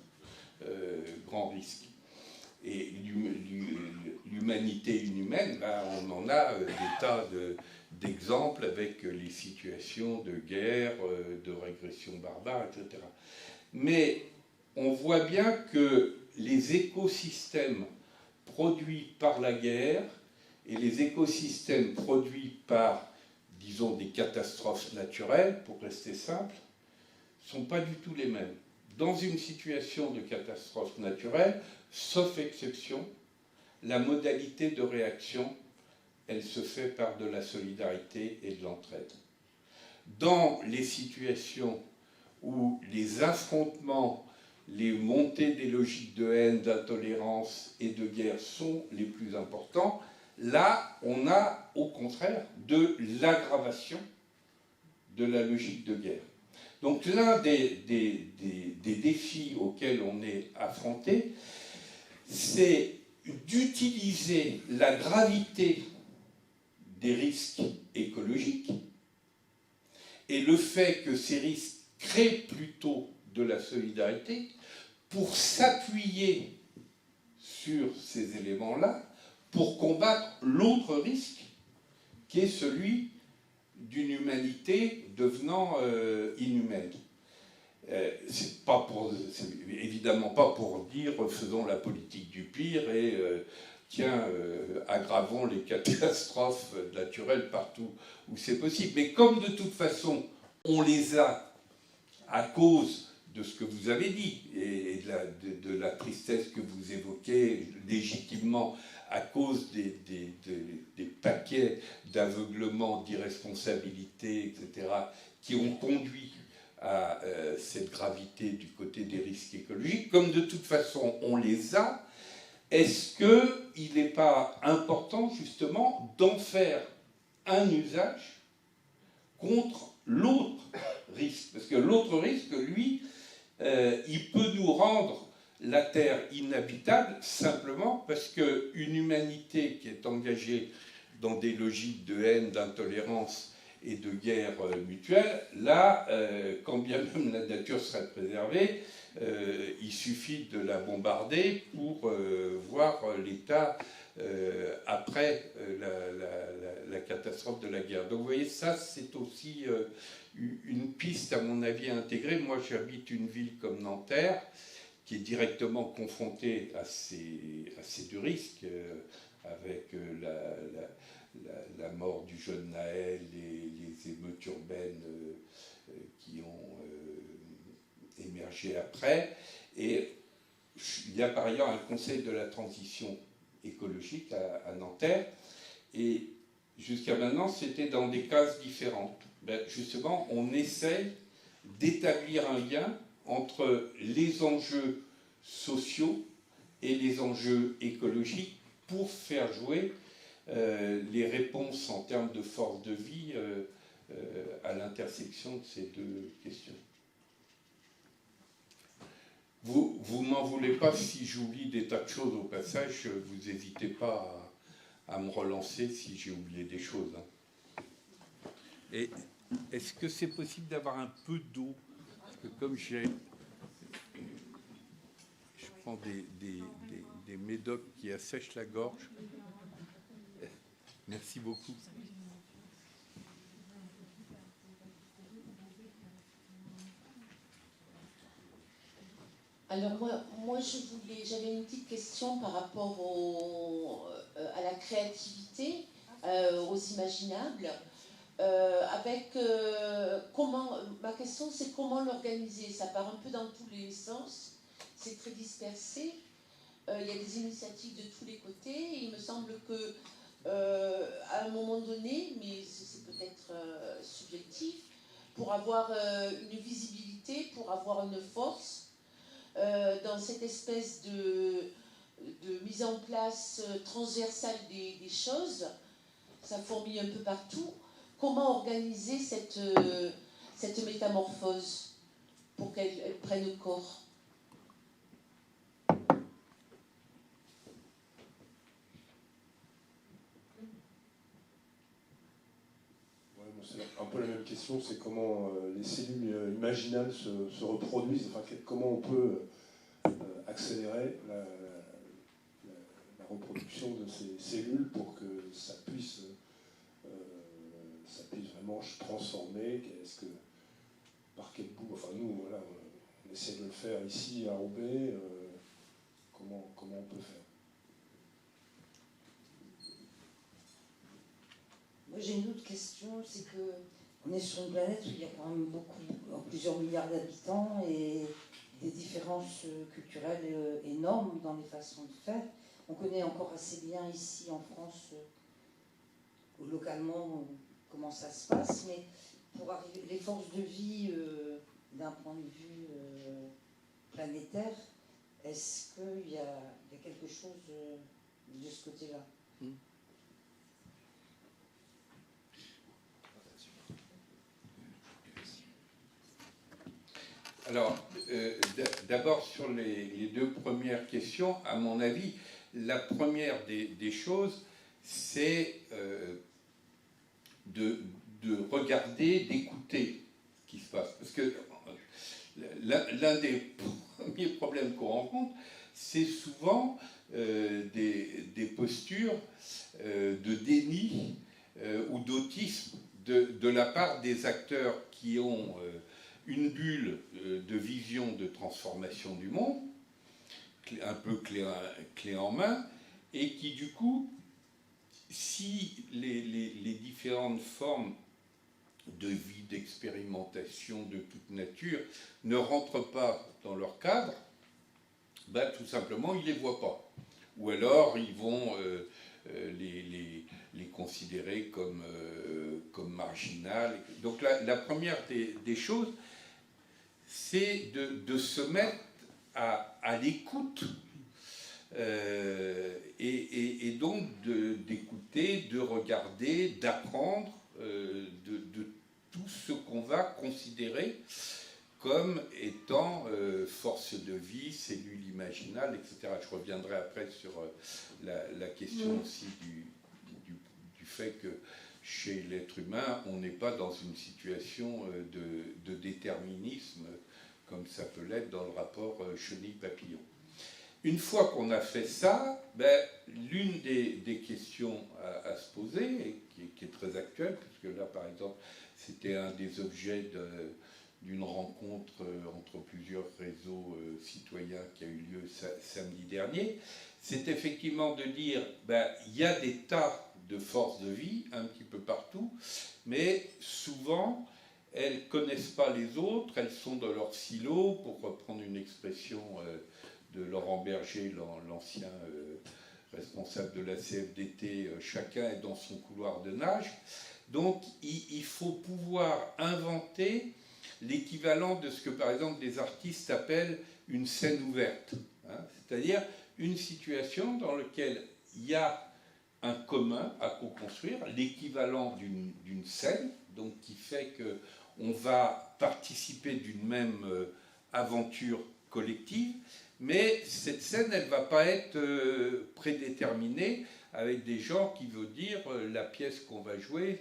grand risque. Et l'humanité inhumaine, ben, on en a des tas d'exemples avec les situations de guerre, de régression barbare, etc. Mais on voit bien que les écosystèmes produits par la guerre et les écosystèmes produits par, disons, des catastrophes naturelles, pour rester simple, ne sont pas du tout les mêmes. Dans une situation de catastrophe naturelle, sauf exception, la modalité de réaction, elle se fait par de la solidarité et de l'entraide. Dans les situations où les affrontements, les montées des logiques de haine, d'intolérance et de guerre sont les plus importants, là, on a au contraire de l'aggravation de la logique de guerre. Donc l'un des défis auxquels on est affronté, c'est d'utiliser la gravité des risques écologiques et le fait que ces risques créent plutôt de la solidarité pour s'appuyer sur ces éléments-là pour combattre l'autre risque qui est celui d'une humanité devenant inhumaine. C'est évidemment pas pour dire faisons la politique du pire et aggravons les catastrophes naturelles partout où c'est possible. Mais comme de toute façon on les a à cause de ce que vous avez dit et de la tristesse que vous évoquez légitimement à cause des paquets d'aveuglement, d'irresponsabilité, etc., qui ont conduit à cette gravité du côté des risques écologiques, comme de toute façon on les a, est-ce qu'il n'est pas important justement d'en faire un usage contre l'autre risque? Parce que l'autre risque, lui, il peut nous rendre la Terre inhabitable simplement parce qu'une humanité qui est engagée dans des logiques de haine, d'intolérance et de guerre mutuelle, là, quand bien même la nature serait préservée, il suffit de la bombarder pour voir l'état après la catastrophe de la guerre. Donc vous voyez, ça c'est aussi une piste à mon avis à intégrer. Moi j'habite une ville comme Nanterre, qui est directement confrontée à ces deux risques, avec la mort du jeune Naël, les émeutes urbaines qui ont émergé après. Et il y a par ailleurs un conseil de la transition écologique à Nanterre, et jusqu'à maintenant c'était dans des cases différentes. Ben, justement, on essaye d'établir un lien entre les enjeux sociaux et les enjeux écologiques pour faire jouer les réponses en termes de force de vie à l'intersection de ces deux questions. Vous m'en voulez pas si j'oublie des tas de choses au passage, vous n'hésitez pas à me relancer si j'ai oublié des choses. Et est-ce que c'est possible d'avoir un peu d'eau? Parce que comme je prends des médocs qui assèchent la gorge. Merci beaucoup. Alors moi j'avais une petite question par rapport à la créativité, aux imaginables. Ma question c'est comment l'organiser. Ça part un peu dans tous les sens, c'est très dispersé. Il y a des initiatives de tous les côtés. Et il me semble que à un moment donné, mais c'est peut-être subjectif, pour avoir une visibilité, pour avoir une force, dans cette espèce de mise en place transversale des choses, ça fourmille un peu partout. Comment organiser cette métamorphose pour qu'elle prenne corps? C'est un peu la même question, c'est comment les cellules imaginales se reproduisent, enfin, comment on peut accélérer la reproduction de ces cellules pour que ça puisse vraiment se transformer. Par quel bout, enfin nous, voilà, on essaie de le faire ici à Roubaix, comment on peut faire? Moi j'ai une autre question, c'est que on est sur une planète où il y a quand même plusieurs milliards d'habitants et des différences culturelles énormes dans les façons de faire. On connaît encore assez bien ici en France, localement, comment ça se passe, mais pour arriver, les forces de vie d'un point de vue planétaire, est-ce qu'il y a quelque chose de ce côté-là? Alors, d'abord sur les deux premières questions, à mon avis, la première des choses, c'est de regarder, d'écouter ce qui se passe. Parce que l'un des premiers problèmes qu'on rencontre, c'est souvent des postures de déni ou d'autisme de la part des acteurs qui ont une bulle de vision de transformation du monde, un peu clé en main, et qui du coup, si les différentes formes de vie, d'expérimentation de toute nature ne rentrent pas dans leur cadre, ben, tout simplement ils ne les voient pas. Ou alors ils vont les considérer comme marginales. Donc la première des choses, c'est de se mettre à l'écoute et donc d'écouter, de regarder, d'apprendre de tout ce qu'on va considérer comme étant force de vie, cellule imaginale, etc. Je reviendrai après sur la question aussi du fait que chez l'être humain, on n'est pas dans une situation de déterminisme comme ça peut l'être dans le rapport chenille-papillon. Une fois qu'on a fait ça, ben, l'une des questions à se poser, et qui est très actuelle, puisque là, par exemple, c'était un des objets d'une rencontre entre plusieurs réseaux citoyens qui a eu lieu samedi dernier, c'est effectivement de dire, ben, il y a des tas de forces de vie un petit peu partout, mais souvent elles ne connaissent pas les autres, elles sont dans leur silo, pour reprendre une expression de Laurent Berger, l'ancien responsable de la CFDT, chacun est dans son couloir de nage. Donc il faut pouvoir inventer l'équivalent de ce que par exemple des artistes appellent une scène ouverte, hein, c'est-à-dire une situation dans laquelle il y a un commun à co-construire, l'équivalent d'une scène, donc qui fait qu'on va participer d'une même aventure collective, mais cette scène, elle ne va pas être prédéterminée avec des gens qui veulent dire la pièce qu'on va jouer,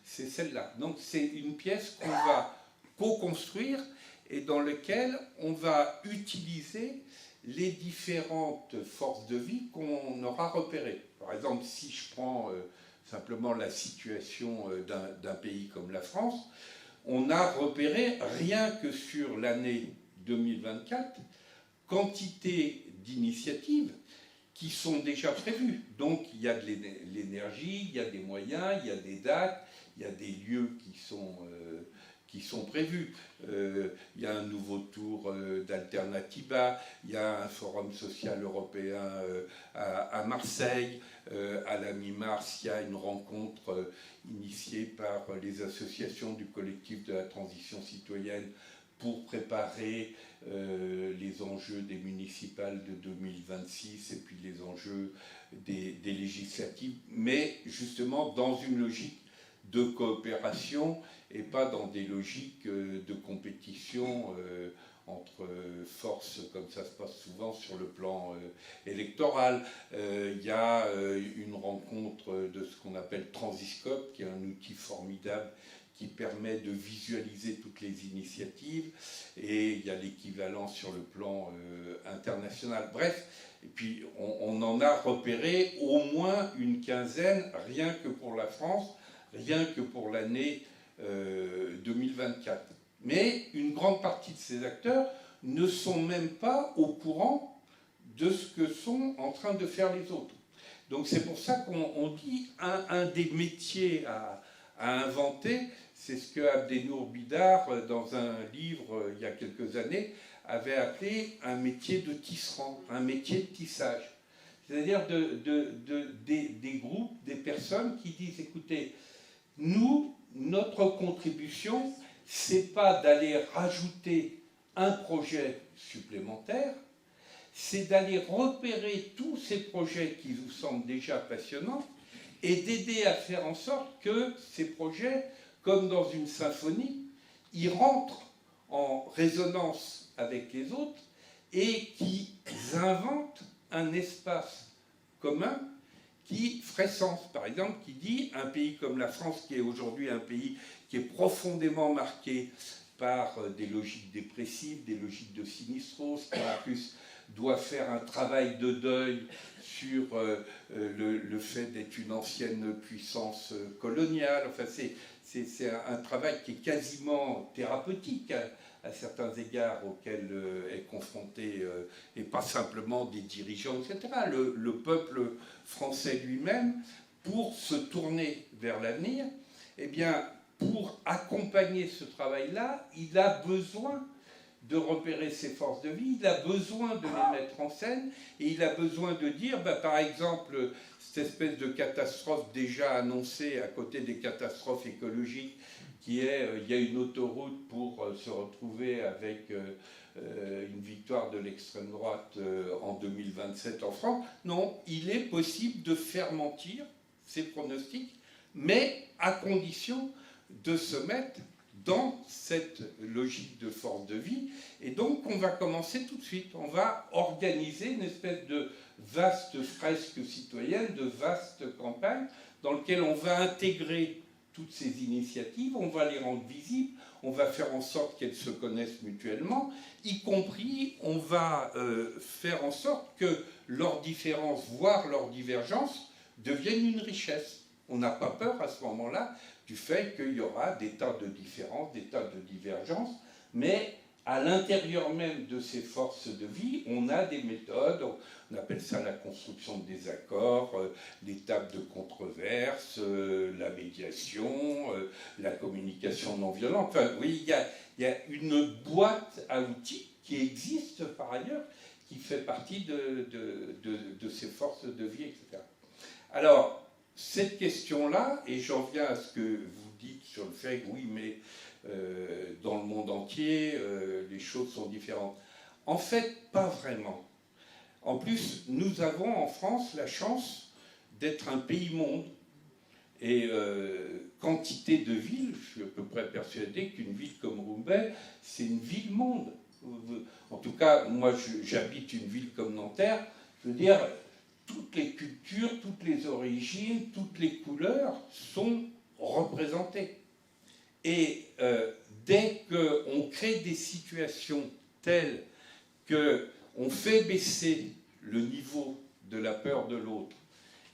c'est celle-là. Donc c'est une pièce qu'on va co-construire et dans laquelle on va utiliser les différentes forces de vie qu'on aura repérées. Par exemple, si je prends simplement la situation d'un pays comme la France, on a repéré, rien que sur l'année 2024, quantité d'initiatives qui sont déjà prévues. Donc il y a de l'énergie, il y a des moyens, il y a des dates, il y a des lieux qui sont prévus. Il y a un nouveau tour d'Alternativa, il y a un forum social européen à Marseille. À la mi-mars, il y a une rencontre initiée par les associations du collectif de la transition citoyenne pour préparer les enjeux des municipales de 2026 et puis les enjeux des législatives, mais justement dans une logique de coopération et pas dans des logiques de compétition entre forces, comme ça se passe souvent sur le plan électoral. Il y a une rencontre de ce qu'on appelle Transiscope, qui est un outil formidable qui permet de visualiser toutes les initiatives, et il y a l'équivalent sur le plan international. Bref, et puis on en a repéré au moins une quinzaine, rien que pour la France, rien que pour l'année 2024. Mais une grande partie de ces acteurs ne sont même pas au courant de ce que sont en train de faire les autres. Donc c'est pour ça qu'on dit un des métiers à inventer, c'est ce que Abdenour Bidar, dans un livre il y a quelques années, avait appelé un métier de tisserand, un métier de tissage. C'est-à-dire des groupes, des personnes qui disent, écoutez, nous, notre contribution, c'est pas d'aller rajouter un projet supplémentaire, c'est d'aller repérer tous ces projets qui vous semblent déjà passionnants et d'aider à faire en sorte que ces projets, comme dans une symphonie, ils rentrent en résonance avec les autres et qu'ils inventent un espace commun qui ferait sens. Par exemple, qui dit un pays comme la France, qui est aujourd'hui un pays qui est profondément marqué par des logiques dépressives, des logiques de sinistrose, qui en plus doit faire un travail de deuil sur le fait d'être une ancienne puissance coloniale. Enfin, c'est un travail qui est quasiment thérapeutique à certains égards auxquels est confronté, et pas simplement des dirigeants, etc. Le peuple français lui-même, pour se tourner vers l'avenir, eh bien, pour accompagner ce travail-là, il a besoin de repérer ses forces de vie, il a besoin de les mettre en scène, et il a besoin de dire, par exemple, cette espèce de catastrophe déjà annoncée à côté des catastrophes écologiques, qui est, il y a une autoroute pour se retrouver avec une victoire de l'extrême droite en 2027 en France. Non, il est possible de faire mentir ces pronostics, mais à condition de se mettre dans cette logique de force de vie. Et donc, on va commencer tout de suite. On va organiser une espèce de vaste fresque citoyenne, de vaste campagne, dans laquelle on va intégrer toutes ces initiatives, on va les rendre visibles, on va faire en sorte qu'elles se connaissent mutuellement, y compris, on va faire en sorte que leurs différences, voire leurs divergences, deviennent une richesse. On n'a pas peur à ce moment-là du fait qu'il y aura des tas de différences, des tas de divergences, mais à l'intérieur même de ces forces de vie, on a des méthodes, on appelle ça la construction de désaccords, les tables de controverse, la médiation, la communication non violente. Enfin, oui, il y a une boîte à outils qui existe par ailleurs, qui fait partie de ces forces de vie, etc. Alors, cette question-là, et j'en viens à ce que vous dites sur le fait que oui, mais dans le monde entier, les choses sont différentes. En fait, pas vraiment. En plus, nous avons en France la chance d'être un pays-monde. Et quantité de villes, je suis à peu près persuadé qu'une ville comme Roubaix, c'est une ville-monde. tout cas, moi j'habite une ville comme Nanterre, je veux dire, toutes les cultures, toutes les origines, toutes les couleurs sont représentées. Et dès qu'on crée des situations telles qu'on fait baisser le niveau de la peur de l'autre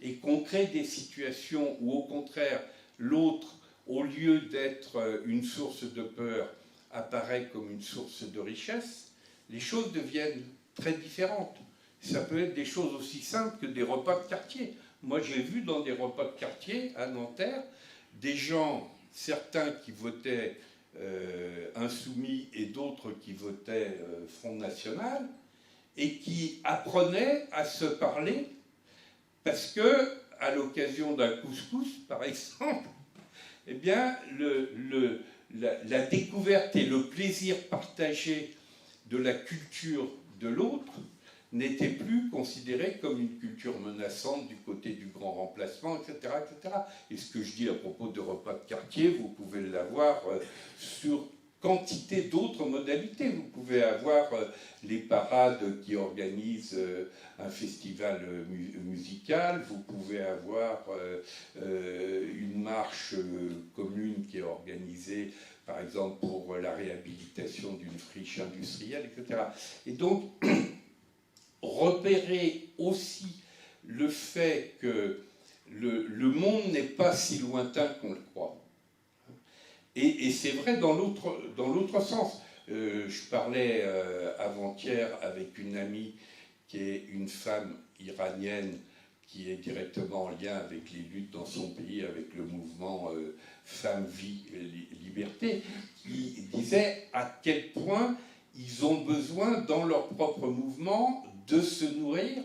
et qu'on crée des situations où, au contraire, l'autre, au lieu d'être une source de peur, apparaît comme une source de richesse, les choses deviennent très différentes. Ça peut être des choses aussi simples que des repas de quartier. Moi, j'ai vu dans des repas de quartier à Nanterre des gens, certains qui votaient Insoumis et d'autres qui votaient Front National, et qui apprenaient à se parler parce que, à l'occasion d'un couscous, par exemple, eh bien, la découverte et le plaisir partagé de la culture de l'autre n'était plus considéré comme une culture menaçante du côté du grand remplacement, etc., etc. Et ce que je dis à propos de repas de quartier, vous pouvez l'avoir sur quantité d'autres modalités. Vous pouvez avoir les parades qui organisent un festival musical, vous pouvez avoir une marche commune qui est organisée, par exemple, pour la réhabilitation d'une friche industrielle, etc. Et donc, repérer aussi le fait que le monde n'est pas si lointain qu'on le croit. Et c'est vrai dans l'autre sens. Je parlais avant-hier avec une amie qui est une femme iranienne qui est directement en lien avec les luttes dans son pays, avec le mouvement Femmes, Vie, Liberté, qui disait à quel point ils ont besoin dans leur propre mouvement de se nourrir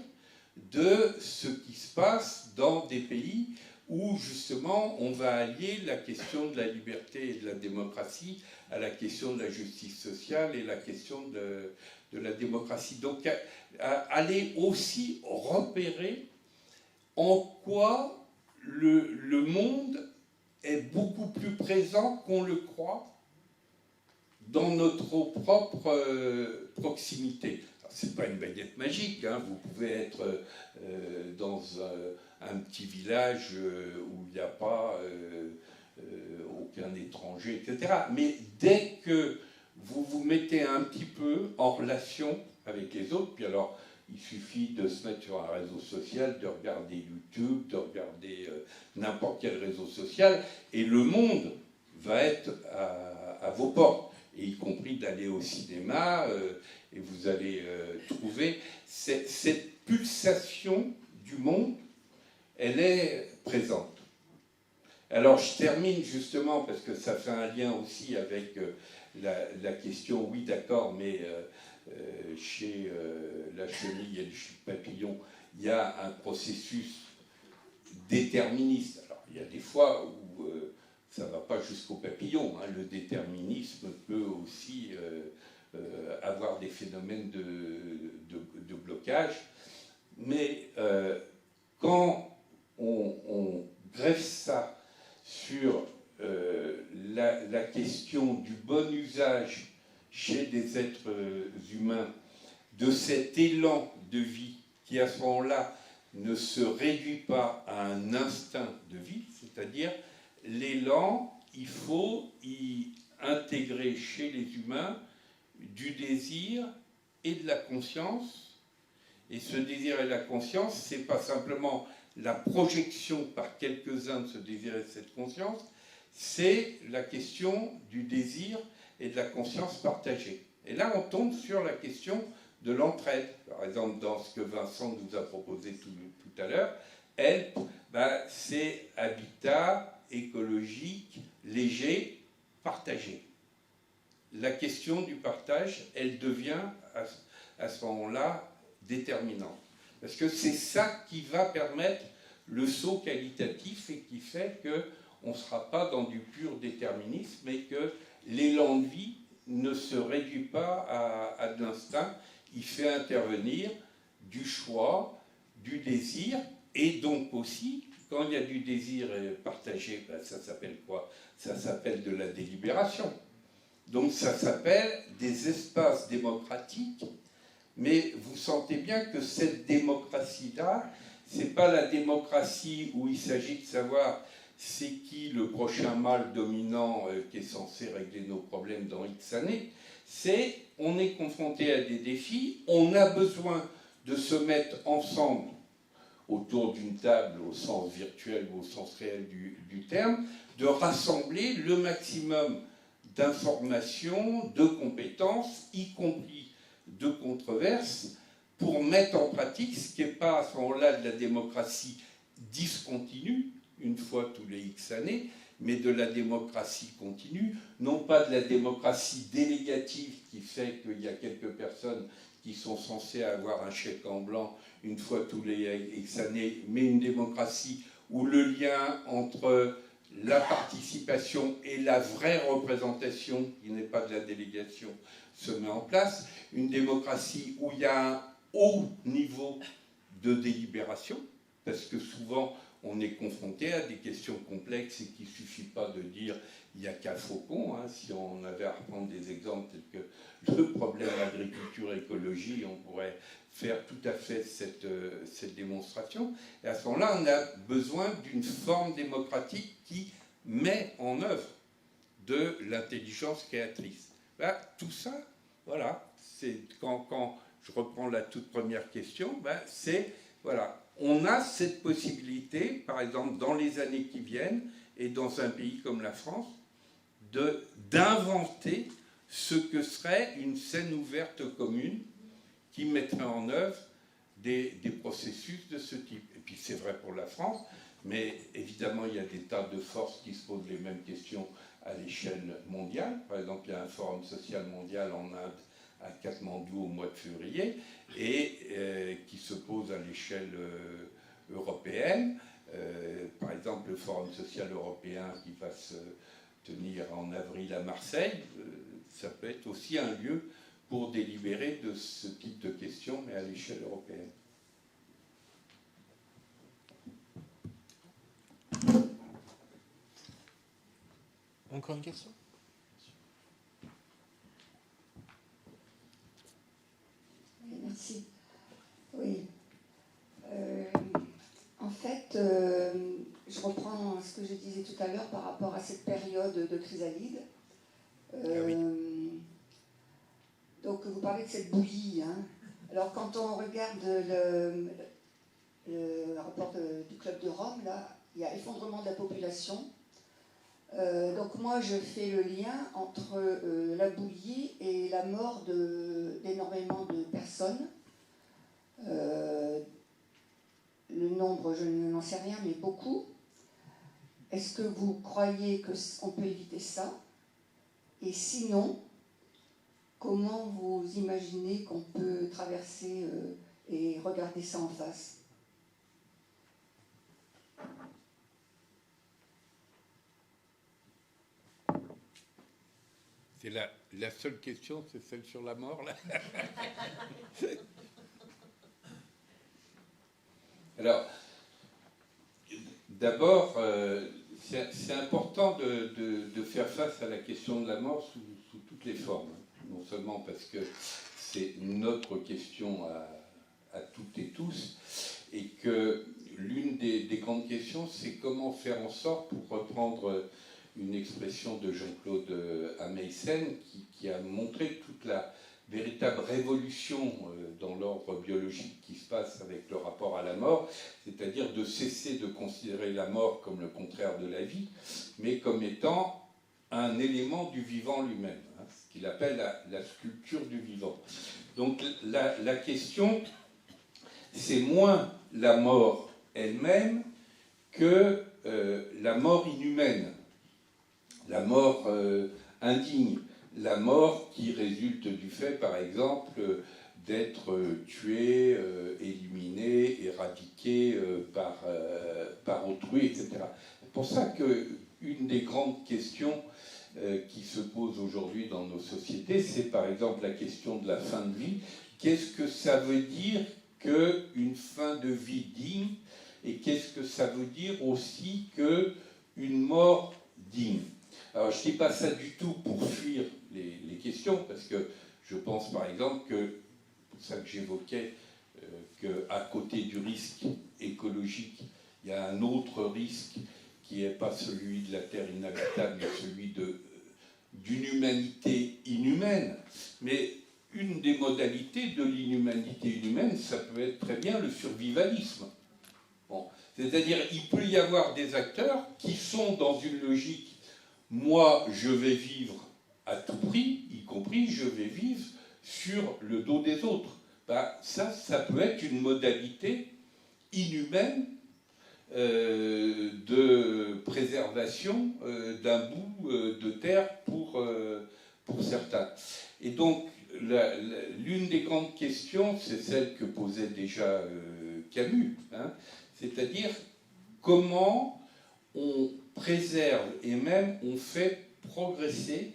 de ce qui se passe dans des pays où justement on va allier la question de la liberté et de la démocratie à la question de la justice sociale et la question de la démocratie. Donc aller aussi repérer en quoi le monde est beaucoup plus présent qu'on le croit dans notre propre proximité. Ce n'est pas une baguette magique, hein. Vous pouvez être dans un petit village où il n'y a pas aucun étranger, etc. Mais dès que vous vous mettez un petit peu en relation avec les autres, puis alors il suffit de se mettre sur un réseau social, de regarder YouTube, de regarder n'importe quel réseau social, et le monde va être à vos portes, et y compris d'aller au cinéma, et vous allez trouver cette pulsation du monde, elle est présente. Alors je termine justement, parce que ça fait un lien aussi avec la question, oui d'accord, mais chez la chenille et le papillon, il y a un processus déterministe. Alors il y a des fois où ça ne va pas jusqu'au papillon, hein. Le déterminisme peut aussi avoir des phénomènes de blocage, mais quand on greffe ça sur la question du bon usage chez des êtres humains, de cet élan de vie qui à ce moment-là ne se réduit pas à un instinct de vie, c'est-à-dire l'élan, il faut y intégrer chez les humains du désir et de la conscience. Et ce désir et la conscience, ce n'est pas simplement la projection par quelques-uns de ce désir et de cette conscience, c'est la question du désir et de la conscience partagée. Et là, on tombe sur la question de l'entraide. Par exemple, dans ce que Vincent nous a proposé tout à l'heure, elle, c'est habitat écologique, léger, partagé. La question du partage, elle devient à ce moment-là déterminante. Parce que c'est ça qui va permettre le saut qualitatif et qui fait qu'on ne sera pas dans du pur déterminisme, mais que l'élan de vie ne se réduit pas à de l'instinct. Il fait intervenir du choix, du désir, et donc aussi, quand il y a du désir partagé, ça s'appelle quoi? Ça s'appelle de la délibération. Donc ça s'appelle des espaces démocratiques, mais vous sentez bien que cette démocratie-là, c'est pas la démocratie où il s'agit de savoir c'est qui le prochain mâle dominant qui est censé régler nos problèmes dans X années. C'est, on est confronté à des défis, on a besoin de se mettre ensemble autour d'une table au sens virtuel ou au sens réel du terme, de rassembler le maximum d'informations, de compétences, y compris de controverses, pour mettre en pratique ce qui n'est pas à ce moment-là de la démocratie discontinue, une fois tous les X années, mais de la démocratie continue, non pas de la démocratie délégative qui fait qu'il y a quelques personnes qui sont censées avoir un chèque en blanc une fois tous les X années, mais une démocratie où le lien entre la participation et la vraie représentation, qui n'est pas de la délégation, se met en place. Une démocratie où il y a un haut niveau de délibération, parce que souvent on est confronté à des questions complexes et qu'il ne suffit pas de dire il n'y a qu'un faucon. Hein. Si on avait à reprendre des exemples tels que le problème agriculture-écologie, on pourrait faire tout à fait cette démonstration. Et à ce moment-là, on a besoin d'une forme démocratique qui met en œuvre de l'intelligence créatrice. Là, tout ça, voilà, c'est quand je reprends la toute première question, c'est, voilà, on a cette possibilité, par exemple, dans les années qui viennent, et dans un pays comme la France, d'inventer ce que serait une scène ouverte commune qui mettrait en œuvre des processus de ce type. Et puis c'est vrai pour la France, mais évidemment il y a des tas de forces qui se posent les mêmes questions à l'échelle mondiale. Par exemple, il y a un forum social mondial en Inde à Katmandou au mois de février, et qui se pose à l'échelle européenne. Par exemple, le Forum social européen qui va se tenir en avril à Marseille, ça peut être aussi un lieu pour délibérer de ce type de questions, mais à l'échelle européenne. Encore une question ? Oui, merci. Oui. En fait, je reprends ce que je disais tout à l'heure par rapport à cette période de chrysalide. Oui. Donc, vous parlez de cette bouillie. Hein. Alors, quand on regarde le rapport du Club de Rome, là, il y a effondrement de la population. Donc, moi, je fais le lien entre la bouillie et la mort d'énormément de personnes. Le nombre, je n'en sais rien, mais beaucoup. Est-ce que vous croyez qu'on peut éviter ça? Et sinon, comment vous imaginez qu'on peut traverser et regarder ça en face? C'est la seule question, c'est celle sur la mort, là. Alors, d'abord, c'est important de faire face à la question de la mort sous toutes les formes. Non seulement parce que c'est notre question à toutes et tous, et que l'une des grandes questions, c'est comment faire en sorte, pour reprendre une expression de Jean-Claude Ameisen, qui a montré toute la véritable révolution dans l'ordre biologique qui se passe avec le rapport à la mort, c'est-à-dire de cesser de considérer la mort comme le contraire de la vie, mais comme étant un élément du vivant lui-même, hein, ce qu'il appelle la sculpture du vivant. Donc la question, c'est moins la mort elle-même que la mort inhumaine, la mort indigne, la mort qui résulte du fait, par exemple, d'être tué, éliminé, éradiqué par autrui, etc. C'est pour ça qu'une des grandes questions qui se pose aujourd'hui dans nos sociétés, c'est par exemple la question de la fin de vie. Qu'est-ce que ça veut dire qu'une fin de vie digne, et qu'est-ce que ça veut dire aussi qu'une mort digne? Alors je ne dis pas ça du tout pour fuir les questions, parce que je pense par exemple que, c'est ça que j'évoquais, qu'à côté du risque écologique, il y a un autre risque qui n'est pas celui de la Terre inhabitable, mais celui d'une humanité inhumaine. Mais une des modalités de l'inhumanité inhumaine, ça peut être très bien le survivalisme. Bon. C'est-à-dire, il peut y avoir des acteurs qui sont dans une logique « moi, je vais vivre à tout prix, y compris je vais vivre sur le dos des autres ». Ben, ça peut être une modalité inhumaine de préservation d'un bout de terre pour certains. Et donc, l'une des grandes questions, c'est celle que posait déjà Camus, hein, c'est-à-dire comment on préserve et même on fait progresser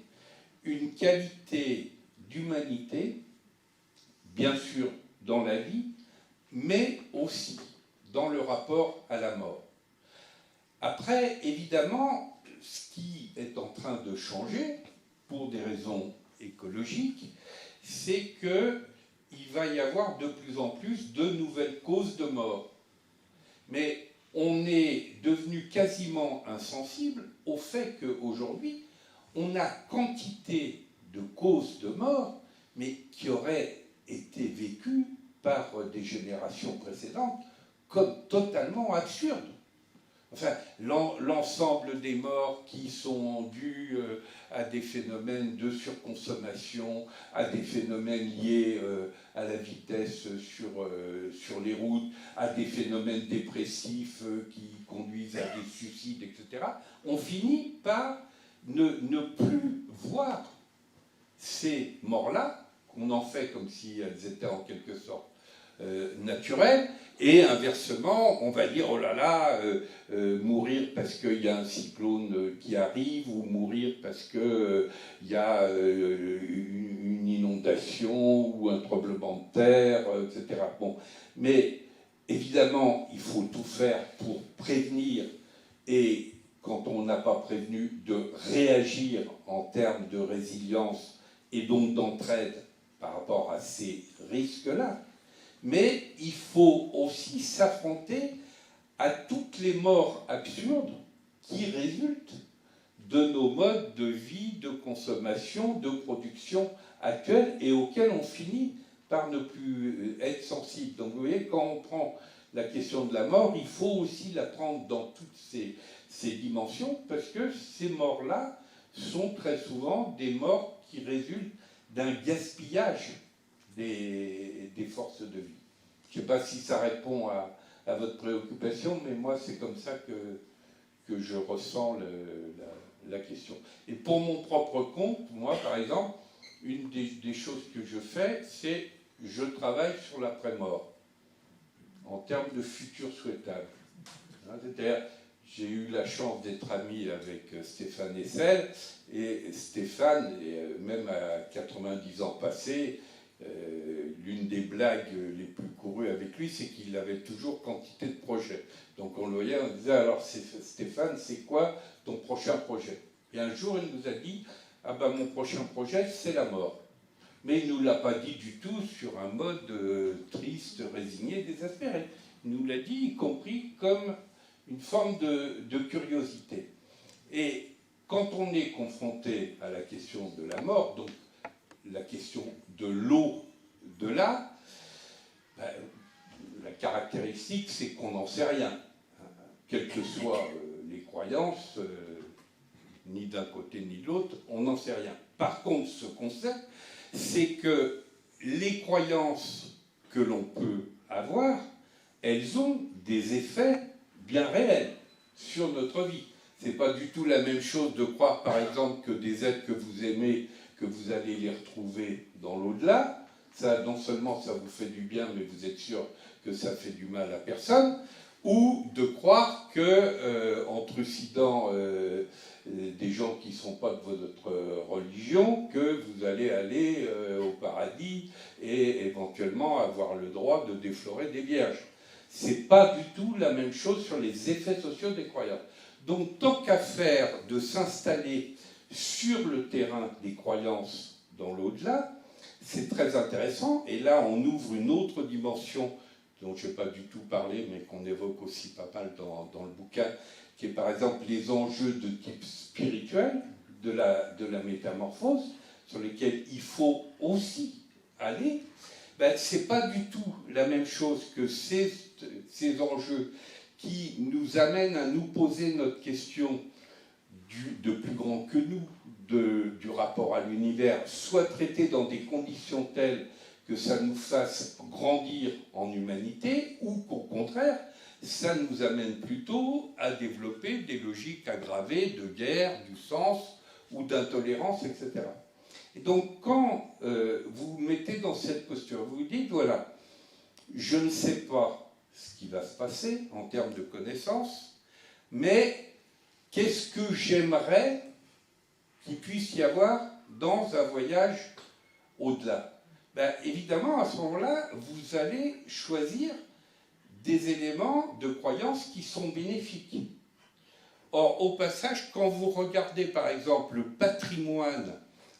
une qualité d'humanité, bien sûr dans la vie, mais aussi dans le rapport à la mort. Après, évidemment, ce qui est en train de changer, pour des raisons écologiques, c'est qu'il va y avoir de plus en plus de nouvelles causes de mort. Mais on est devenu quasiment insensible au fait qu'aujourd'hui, on a quantité de causes de mort, mais qui auraient été vécues par des générations précédentes comme totalement absurdes. Enfin, l'ensemble des morts qui sont dus à des phénomènes de surconsommation, à des phénomènes liés à la vitesse sur les routes, à des phénomènes dépressifs qui conduisent à des suicides, etc., on finit par ne plus voir ces morts-là, qu'on en fait comme si elles étaient en quelque sorte naturelles, et inversement, on va dire, oh là là, mourir parce qu'il y a un cyclone qui arrive, ou mourir parce qu'il y a une inondation, ou un tremblement de terre, etc. Bon. Mais évidemment, il faut tout faire pour prévenir, et quand on n'a pas prévenu, de réagir en termes de résilience, et donc d'entraide par rapport à ces risques-là. Mais il faut aussi s'affronter à toutes les morts absurdes qui résultent de nos modes de vie, de consommation, de production actuels et auxquels on finit par ne plus être sensible. Donc vous voyez, quand on prend la question de la mort, il faut aussi la prendre dans toutes ces dimensions, parce que ces morts-là sont très souvent des morts qui résultent d'un gaspillage des forces de vie. Je ne sais pas si ça répond à votre préoccupation, mais moi, c'est comme ça que je ressens la question. Et pour mon propre compte, moi, par exemple, une des choses que je fais, c'est je travaille sur l'après-mort, en termes de futur souhaitable. C'est-à-dire, j'ai eu la chance d'être ami avec Stéphane Hessel, et Stéphane, même à 90 ans passés, l'une des blagues les plus courues avec lui, c'est qu'il avait toujours quantité de projets. Donc on le voyait, on disait, alors Stéphane, c'est quoi ton prochain projet? Et un jour, il nous a dit, ah ben mon prochain projet, c'est la mort. Mais il ne nous l'a pas dit du tout sur un mode triste, résigné, désespéré. Il nous l'a dit, y compris comme une forme de curiosité. Et quand on est confronté à la question de la mort, donc la question de l'au-delà, ben, la caractéristique, c'est qu'on n'en sait rien. Quelles que soient les croyances, ni d'un côté ni de l'autre, on n'en sait rien. Par contre, ce qu'on sait, c'est que les croyances que l'on peut avoir, elles ont des effets bien réels sur notre vie. C'est pas du tout la même chose de croire, par exemple, que des êtres que vous aimez, que vous allez les retrouver dans l'au-delà. Ça, non seulement ça vous fait du bien, mais vous êtes sûr que ça fait du mal à personne. Ou de croire que, en trucidant des gens qui ne sont pas de votre religion, que vous allez aller au paradis et éventuellement avoir le droit de déflorer des vierges. C'est pas du tout la même chose sur les effets sociaux des croyances. Donc, tant qu'à faire de s'installer sur le terrain des croyances dans l'au-delà, c'est très intéressant. Et là, on ouvre une autre dimension dont je n'ai pas du tout parlé, mais qu'on évoque aussi pas mal dans le bouquin, qui est par exemple les enjeux de type spirituel de la métamorphose, sur lesquels il faut aussi aller. Ce n'est pas du tout la même chose que ces enjeux qui nous amènent à nous poser notre question de plus grand que nous, du rapport à l'univers, soit traité dans des conditions telles que ça nous fasse grandir en humanité, ou qu'au contraire, ça nous amène plutôt à développer des logiques aggravées de guerre, du sens ou d'intolérance, etc. Et donc, quand vous vous mettez dans cette posture, vous vous dites, voilà, je ne sais pas ce qui va se passer en termes de connaissances, mais qu'est-ce que j'aimerais qu'il puisse y avoir dans un voyage au-delà? Évidemment, à ce moment-là, vous allez choisir des éléments de croyance qui sont bénéfiques. Or, au passage, quand vous regardez, par exemple, le patrimoine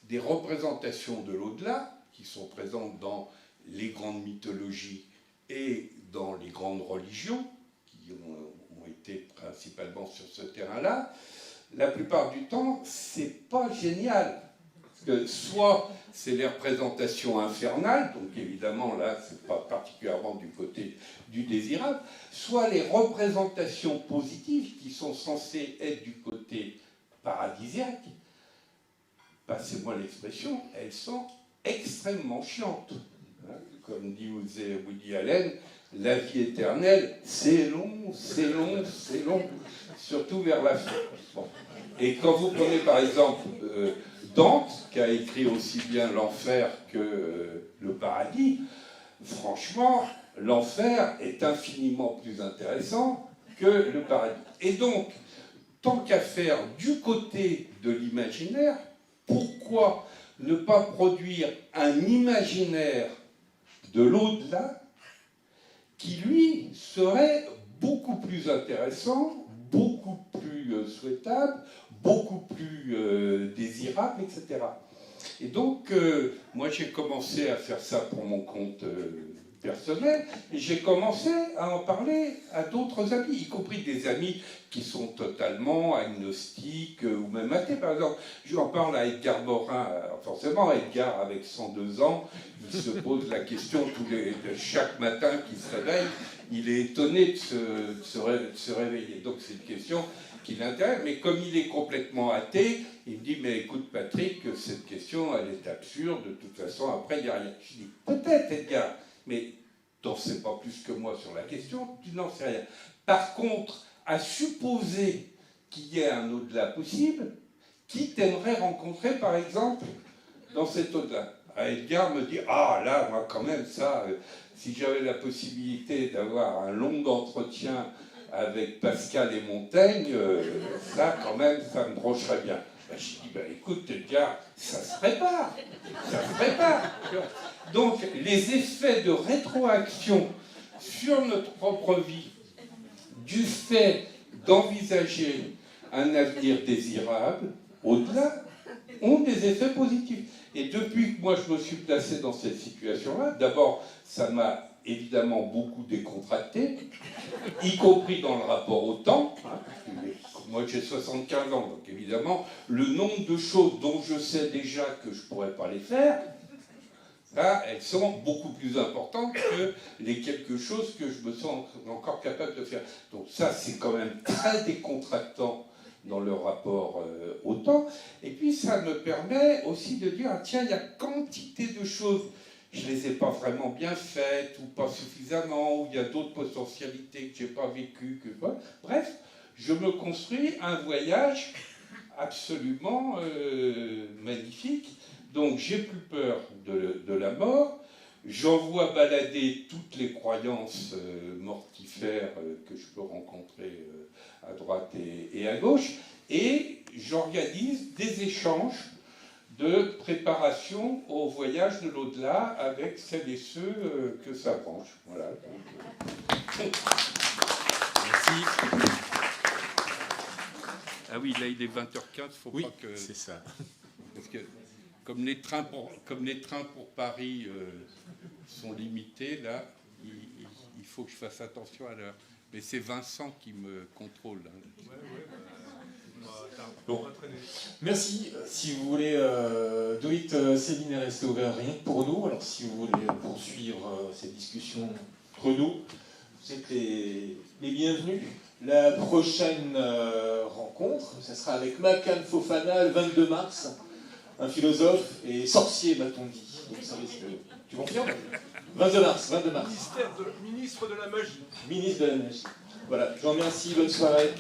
des représentations de l'au-delà, qui sont présentes dans les grandes mythologies et dans les grandes religions, qui ont été principalement sur ce terrain-là, la plupart du temps, c'est pas génial. Parce que soit c'est les représentations infernales, donc évidemment là, c'est pas particulièrement du côté du désirable, soit les représentations positives qui sont censées être du côté paradisiaque, passez-moi l'expression, elles sont extrêmement chiantes. Comme dit Woody Allen, la vie éternelle, c'est long, c'est long, c'est long, surtout vers la fin. Bon. Et quand vous prenez par exemple Dante, qui a écrit aussi bien l'enfer que le paradis, franchement, l'enfer est infiniment plus intéressant que le paradis. Et donc, tant qu'à faire du côté de l'imaginaire, pourquoi ne pas produire un imaginaire de l'au-delà qui, lui, serait beaucoup plus intéressant, beaucoup plus souhaitable, beaucoup plus désirable, etc. Et donc, moi, j'ai commencé à faire ça pour mon compte personnel, et j'ai commencé à en parler à d'autres amis, y compris des amis qui sont totalement agnostiques ou même athées. Par exemple, j'en parle à Edgar Morin. Forcément, Edgar, avec 102 ans, il se pose la question chaque matin qu'il se réveille, il est étonné de se réveiller. Donc c'est une question qui l'intéresse, mais comme il est complètement athée, il me dit, mais écoute Patrick, cette question, elle est absurde, de toute façon, après, il n'y a rien. Je dis, peut-être Edgar, mais tu n'en sais pas plus que moi sur la question, tu n'en sais rien. Par contre, à supposer qu'il y ait un au-delà possible, qui t'aimerais rencontrer, par exemple, dans cet au-delà? Edgar me dit, ah là, moi quand même, ça, si j'avais la possibilité d'avoir un long entretien avec Pascal et Montaigne, ça quand même, ça me brocherait bien. Je dis, écoute Edgar, ça se prépare, ça se prépare. Donc les effets de rétroaction sur notre propre vie, du fait d'envisager un avenir désirable, au-delà, ont des effets positifs. Et depuis que moi je me suis placé dans cette situation-là, d'abord, ça m'a évidemment beaucoup décontracté, y compris dans le rapport au temps. Moi j'ai 75 ans, donc évidemment, le nombre de choses dont je sais déjà que je ne pourrais pas les faire, là, elles sont beaucoup plus importantes que les quelque chose que je me sens encore capable de faire. Donc ça, c'est quand même très décontractant dans le rapport au temps. Et puis ça me permet aussi de dire, tiens, il y a quantité de choses, je ne les ai pas vraiment bien faites, ou pas suffisamment, ou il y a d'autres potentialités que je n'ai pas vécues. Bref, je me construis un voyage absolument magnifique. Donc j'ai plus peur de la mort, j'envoie balader toutes les croyances mortifères que je peux rencontrer à droite et à gauche, et j'organise des échanges de préparation au voyage de l'au-delà avec celles et ceux que ça branche. Voilà. Merci. Ah oui, là il est 20h15, faut Oui, pas que... c'est ça. Parce que comme les trains pour Paris sont limités, là, il faut que je fasse attention à l'heure. Mais c'est Vincent qui me contrôle. Hein. Bon. Merci. Si vous voulez, Dorit, Céline est restée ouvert rien que pour nous. Alors si vous voulez poursuivre cette discussion entre nous, vous êtes les bienvenus. La prochaine rencontre, ce sera avec Makan Fofana le 22 mars, un philosophe et sorcier, m'a-t-on dit. Donc ça risque... Tu confirmes ? 22 mars. Ministre de la magie. Ministre de la magie. Voilà, je vous remercie, bonne soirée.